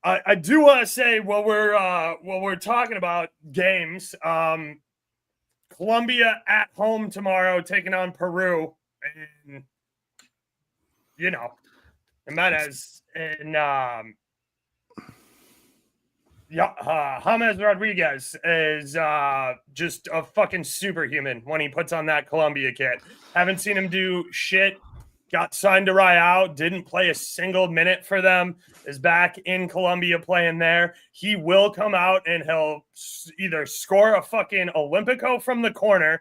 I do want to say while we're talking about games, Colombia at home tomorrow taking on Peru, and Jimenez and James Rodriguez is just a fucking superhuman when he puts on that Colombia kit. Haven't seen him do shit. Got signed to Rayo, didn't play a single minute for them, is back in Colombia playing there. He will come out and he'll either score a fucking Olympico from the corner,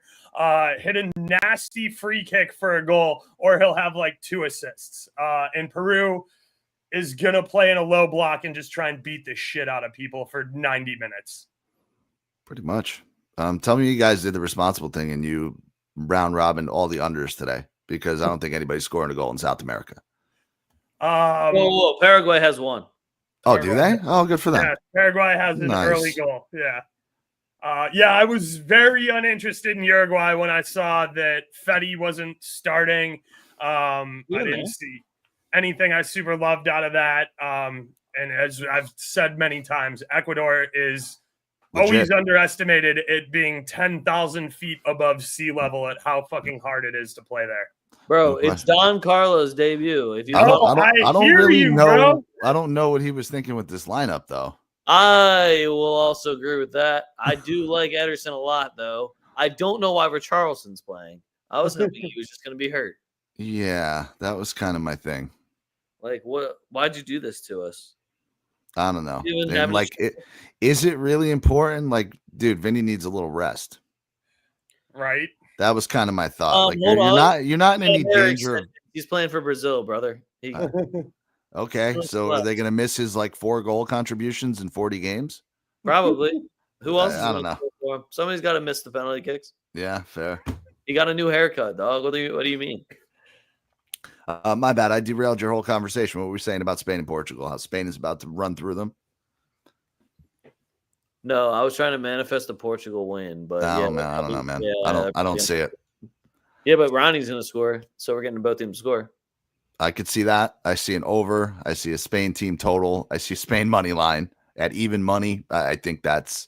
hit a nasty free kick for a goal, or he'll have like 2 assists. And Peru is going to play in a low block and just try and beat the shit out of people for 90 minutes. Pretty much. Tell me you guys did the responsible thing and you round robin all the unders today, because I don't think anybody's scoring a goal in South America. Whoa, Paraguay has one. Oh, do they? Oh, good for them. Yeah, Paraguay has an early goal. Yeah. I was very uninterested in Uruguay when I saw that Fetty wasn't starting. I didn't see anything I super loved out of that. And as I've said many times, Ecuador is always underestimated it being 10,000 feet above sea level at how fucking hard it is to play there. Bro, it's Don Carlo's debut. If you I don't really know. Bro. I don't know what he was thinking with this lineup, though. I will also agree with that. I do like Ederson a lot, though. I don't know why Richarlison's playing. I was hoping he was just going to be hurt. Yeah, that was kind of my thing. Like, what? Why'd you do this to us? I don't know. You didn't have And any like, is it really important? Like, dude, Vinny needs a little rest. Right. That was kind of my thought. Like, hold on. you're not in any Very danger of. excited. He's playing for Brazil, brother. Okay, so are they going to miss his like 4 goal contributions in 40 games? Probably. Who else is I going don't to score for him? Somebody's got to miss the penalty kicks. Yeah, fair. He got a new haircut, dog. What do you mean? My bad. I derailed your whole conversation. What were we saying about Spain and Portugal? How Spain is about to run through them? No, I was trying to manifest a Portugal win, but Oh yeah, man, I don't know, man. Yeah, I don't see it. Yeah, but Ronnie's gonna score, so we're getting both teams to score. I could see that. I see an over. I see a Spain team total. I see Spain money line at even money. I think that's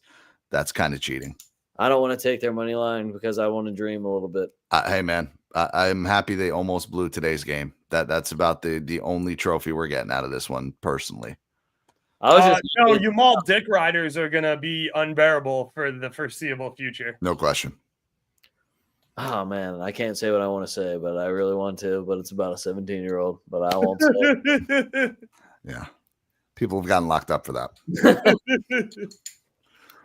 kind of cheating. I don't want to take their money line because I want to dream a little bit. Hey man, I'm happy they almost blew today's game. That's about the only trophy we're getting out of this one, personally. No, you mall dick riders are gonna be unbearable for the foreseeable future. No question. Oh man, I can't say what I want to say, but I really want to. But it's about a 17-year-old, but I won't say it. Yeah, people have gotten locked up for that.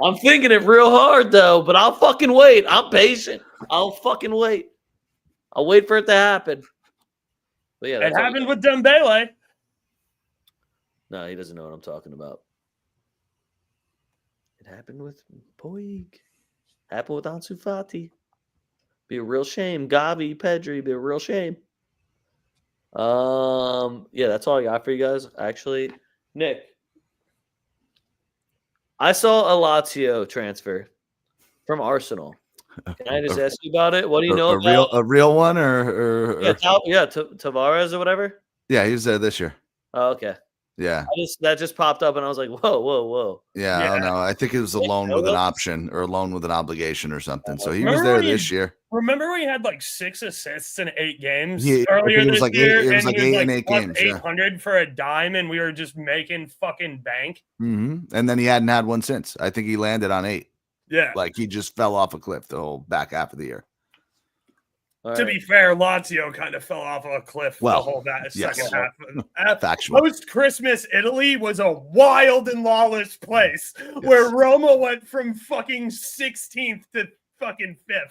I'm thinking it real hard though, but I'll fucking wait. I'm patient. I'll fucking wait. I'll wait for it to happen. But yeah, it happened with Dembele. No, he doesn't know what I'm talking about. It happened with Puig. Happened with Ansu Fati. Be a real shame. Gavi, Pedri, be a real shame. Yeah, that's all I got for you guys. Actually, Nick, I saw a Lazio transfer from Arsenal. Can I just ask you about it? What do you know about a real one or Tavares or whatever? Yeah, he was there this year. Oh, okay. Yeah. That just popped up and I was like, whoa. Yeah, I don't know. I think it was a loan with an option or a loan with an obligation or something. So he was there this year. Remember when he had like 6 assists in 8 games earlier this year? It was like 8 in 8 games. 800 for a dime, and we were just making fucking bank. Mm-hmm. And then he hadn't had one since. I think he landed on 8. Yeah. Like he just fell off a cliff the whole back half of the year. To be fair, Lazio kind of fell off a cliff the whole second half. Factual. Post-Christmas Italy was a wild and lawless place where Roma went from fucking 16th to fucking 5th.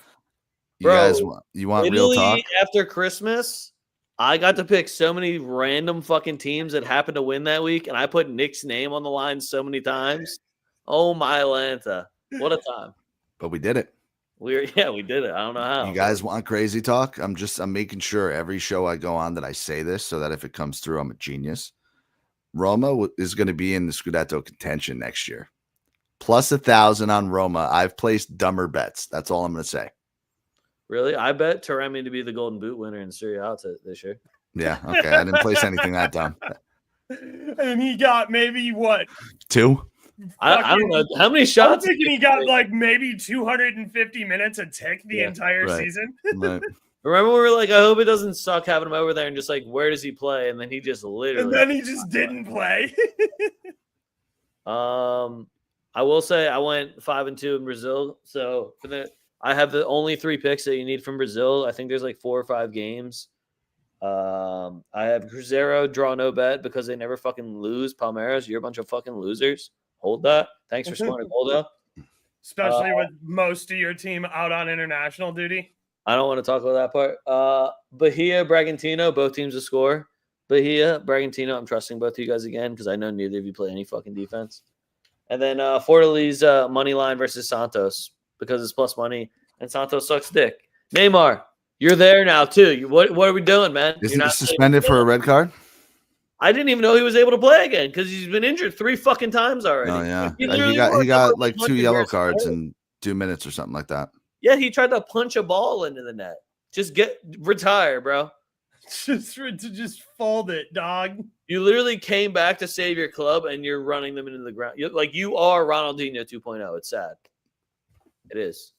You guys want real talk? After Christmas, I got to pick so many random fucking teams that happened to win that week, and I put Nick's name on the line so many times. Oh my Lanta. What a time. But we did it. We did it. I don't know how. You guys want crazy talk? I'm making sure every show I go on that I say this so that if it comes through, I'm a genius. Roma is going to be in the Scudetto contention next year. Plus 1,000 on Roma. I've placed dumber bets. That's all I'm going to say. Really? I bet Taremi to be the Golden Boot winner in Serie A this year. Yeah. Okay. I didn't place anything that dumb. And he got maybe what? 2? I don't know how many shots. I'm thinking he got like maybe 250 minutes a tick the entire season. Right. Remember we were like, I hope it doesn't suck having him over there and just like, where does he play? And then he just literally. And then he just didn't play. I will say I went 5-2 in Brazil. So I have the only 3 picks that you need from Brazil. I think there's like 4 or 5 games. I have Cruzeiro draw no bet because they never fucking lose. Palmeiras, you're a bunch of fucking losers. Hold that. Thanks for scoring a goal, though. Especially with most of your team out on international duty. I don't want to talk about that part. Bahia, Bragantino, both teams to score. Bahia, Bragantino, I'm trusting both of you guys again because I know neither of you play any fucking defense. And then Fortaleza money line versus Santos because it's plus money and Santos sucks dick. Neymar, you're there now too. What are we doing, man? Isn't he suspended for a red card? I didn't even know he was able to play again because he's been injured 3 fucking times already. Oh yeah, he got like 2 yellow cards in 2 minutes or something like that. Yeah, he tried to punch a ball into the net. Just retire, bro. Just fold it, dog. You literally came back to save your club, and you're running them into the ground. You are Ronaldinho 2.0. It's sad. It is.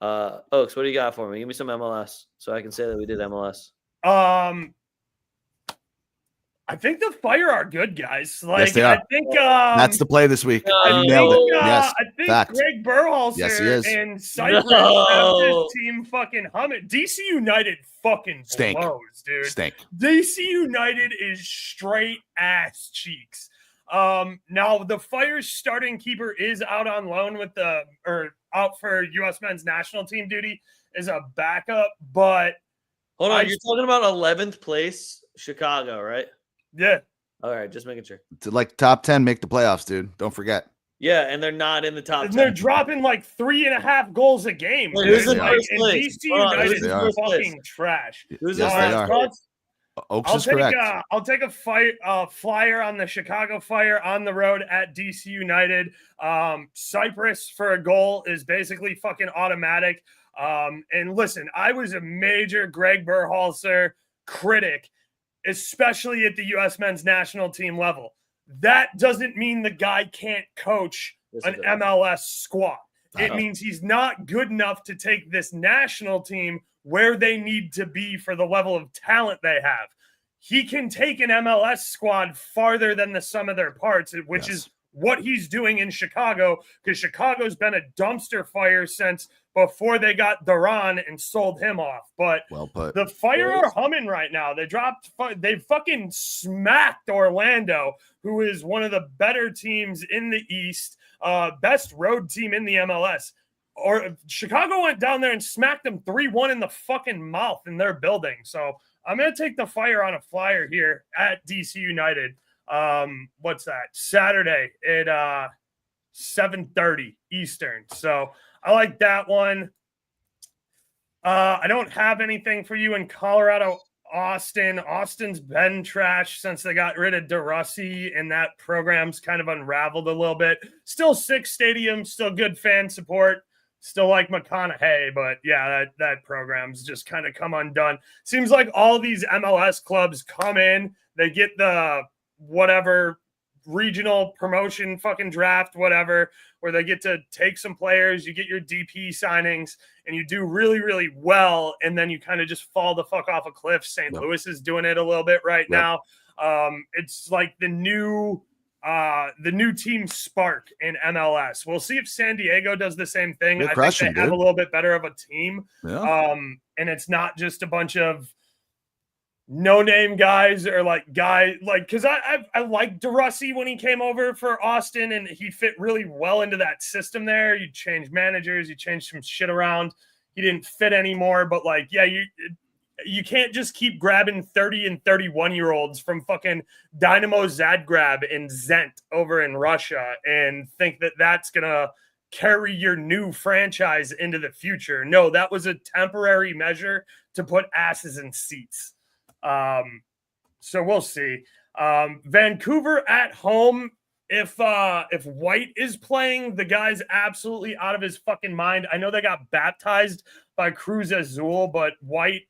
Oaks, what do you got for me? Give me some MLS so I can say that we did MLS. I think the Fire are good, guys. Like, Yes, they are. I think That's the play this week. No. You nailed it. I Yes, think fact. Greg Berhalter Yes, he is. and Cypress have No. this team fucking humming. DC United fucking Stink. blows, dude. Stink. DC United is straight ass cheeks. Now the Fire's starting keeper is out on loan with out for U.S. men's national team duty as a backup, but Hold on, you're talking about 11th place Chicago, right? yeah. All right, just making sure. To like top 10 make the playoffs, dude. Don't forget. Yeah, and they're not in the top 10. And they're dropping like 3.5 goals a game. Wait, who's dude. in They are. first And place? DC Hold on, United who's in is first place? fucking trash. Who's Yes, in they first are. place? Oaks I'll is take correct. I'll take a flyer on the Chicago Fire on the road at DC United. Cypress for a goal is basically fucking automatic. And listen, I was a major Greg Berhalter critic, especially at the U.S. men's national team level. That doesn't mean the guy can't coach an MLS squad. It means he's not good enough to take this national team where they need to be for the level of talent they have. He can take an MLS squad farther than the sum of their parts, which is what he's doing in Chicago, because Chicago's been a dumpster fire since before they got Duran and sold him off. But Well put. the Fire are humming right now. They fucking smacked Orlando, who is one of the better teams in the East, best road team in the MLS. Or Chicago went down there and smacked them 3-1 in the fucking mouth in their building. So I'm going to take the Fire on a flyer here at DC United. What's that? Saturday at 7:30 Eastern. So I like that one. I don't have anything for you in Colorado, Austin. Austin's been trash since they got rid of DeRossi, and that program's kind of unraveled a little bit. Still 6 stadiums, still good fan support. Still like McConaughey, but yeah, that program's just kind of come undone. Seems like all these MLS clubs come in, they get the whatever regional promotion fucking draft, whatever, where they get to take some players, you get your DP signings, and you do really, really well, and then you kind of just fall the fuck off a cliff. St. Louis is doing it a little bit right now. It's like the new team spark in MLS. We'll see if San Diego does the same thing. I think they have a little bit better of a team. Yeah. And it's not just a bunch of no-name guys or because I liked DeRossi when he came over for Austin, and he fit really well into that system there. You change managers, you change some shit around. He didn't fit anymore, but you can't just keep grabbing 30 and 31-year-olds from fucking Dynamo Zagreb and Zent over in Russia and think that that's going to carry your new franchise into the future. No, that was a temporary measure to put asses in seats. So we'll see. Vancouver at home. If White is playing, the guy's absolutely out of his fucking mind. I know they got baptized by Cruz Azul, but White,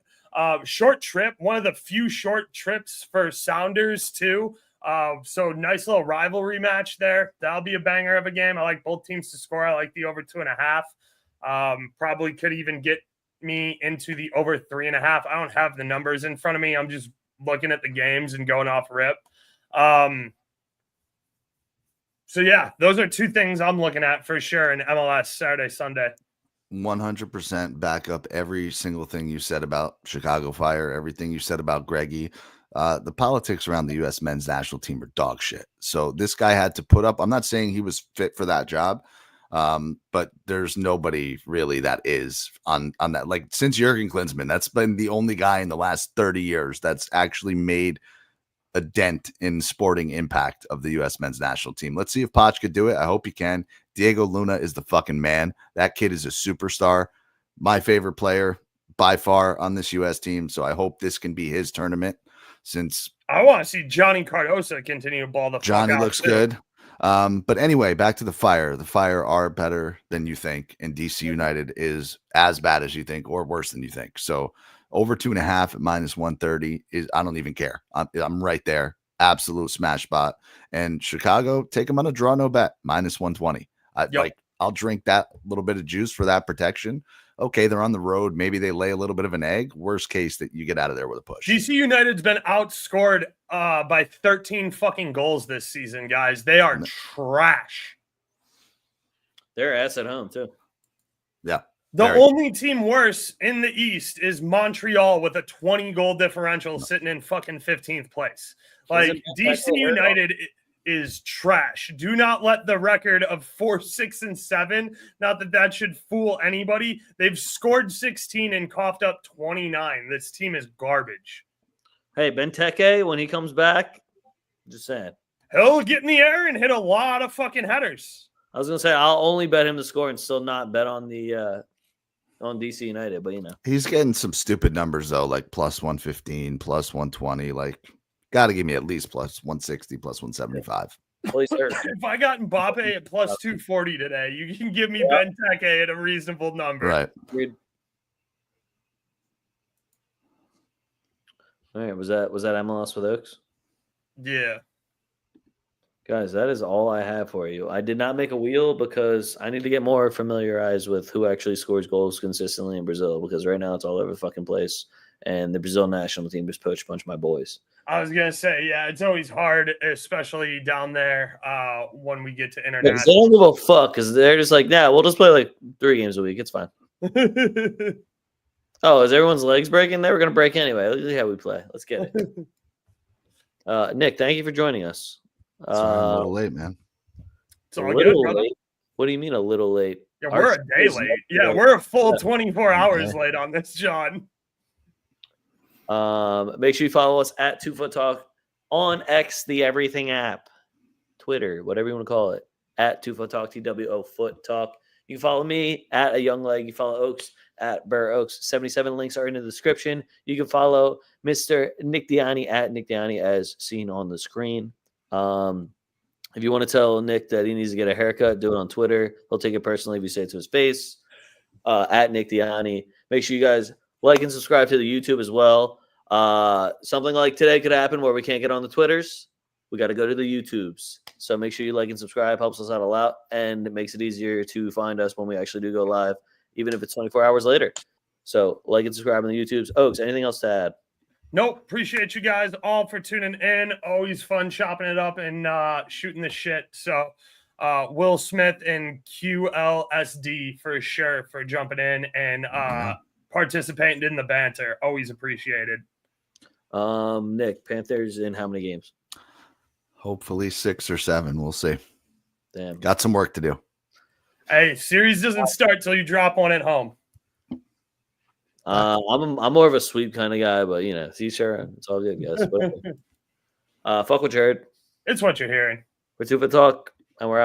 short trip, one of the few short trips for Sounders too. So nice little rivalry match there. That'll be a banger of a game. I like both teams to score. I like the over 2.5. Probably could even get me into the over 3.5. I don't have the numbers in front of me. I'm just looking at the games and going off rip. So yeah, those are 2 things I'm looking at for sure in MLS Saturday, Sunday. 100% back up every single thing you said about Chicago Fire, everything you said about Greggy. The politics around the U.S. men's national team are dog shit. So this guy had to put up. I'm not saying he was fit for that job, but there's nobody really that is on that. Like since Jurgen Klinsmann, that's been the only guy in the last 30 years that's actually made a dent in sporting impact of the U.S. men's national team. Let's see if Poch could do it. I hope he can. Diego Luna is the fucking man. That kid is a superstar. My favorite player by far on this U.S. team. So I hope this can be his tournament. Since I want to see Johnny Cardoso continue to ball the Johnny fuck out looks too. good. But anyway, back to the Fire. The Fire are better than you think, and DC United is as bad as you think or worse than you think. So over 2.5 at -130 is, I don't even care. I'm right there. Absolute smash spot. And Chicago, take them on a draw, no bet, -120. I'll drink that little bit of juice for that protection. Okay, they're on the road. Maybe they lay a little bit of an egg. Worst case that you get out of there with a push. DC United's been outscored by 13 fucking goals this season, guys. They are trash. They're ass at home too. Yeah. The only team worse in the East is Montreal with a 20 goal differential sitting in fucking 15th place. Like, DC United is trash. Do not let the record of 4, 6, and 7, not that should fool anybody. They've scored 16 and coughed up 29. This team is garbage. Hey, Benteke, when he comes back, just saying. He'll get in the air and hit a lot of fucking headers. I was going to say, I'll only bet him to score and still not bet on the on DC United, but he's getting some stupid numbers though, like plus 115, plus 120. Like, got to give me at least plus 160, plus 175. Well, if I got Mbappe at plus 240 today, you can give me Benteke at a reasonable number. Right. Agreed. All right, was that MLS with Oaks? Yeah. Guys, that is all I have for you. I did not make a wheel because I need to get more familiarized with who actually scores goals consistently in Brazil, because right now it's all over the fucking place. And the Brazil national team just poach bunch my boys. I was going to say, yeah, it's always hard, especially down there when we get to international. They don't give a fuck because they're just like, yeah, we'll just play like 3 games a week. It's fine. Oh, is everyone's legs breaking? They were going to break anyway. Let's see how we play. Let's get it. Nick, thank you for joining us. Sorry, I'm a little late, man. It's all good, brother. Late? What do you mean a little late? Yeah, we're a day late. Yeah, we're a full 24 hours late on this, John. Make sure you follow us at TwoFootTalk on X, the everything app, Twitter, whatever you want to call it, at TwoFootTalk, TWO Foot Talk. You can follow me at A Young Leg. You follow Oaks at Burr Oaks. 77 links are in the description. You can follow Mr. Nick Diani at Nick Diani as seen on the screen. If you want to tell Nick that he needs to get a haircut, do it on Twitter. He'll take it personally if you say it to his face. At Nick Diani. Make sure you guys like and subscribe to the YouTube as well. Something like today could happen where we can't get on the Twitters. We got to go to the YouTubes. So make sure you like and subscribe. Helps us out a lot, and it makes it easier to find us when we actually do go live, even if it's 24 hours later. So like and subscribe on the YouTubes. Oaks, anything else to add? Nope. Appreciate you guys all for tuning in. Always fun chopping it up and shooting the shit. So Will Smith and QLSD for sure for jumping in and participating in the banter. Always appreciated. Nick, Panthers in how many games? Hopefully 6 or 7. We'll see. Damn. Got some work to do. Hey, series doesn't start till you drop one at home. I'm more of a sweep kind of guy, but see, sure, it's all good, guys. Fuck what you heard. It's what you're hearing. We're TwoFootTalk, and we're out.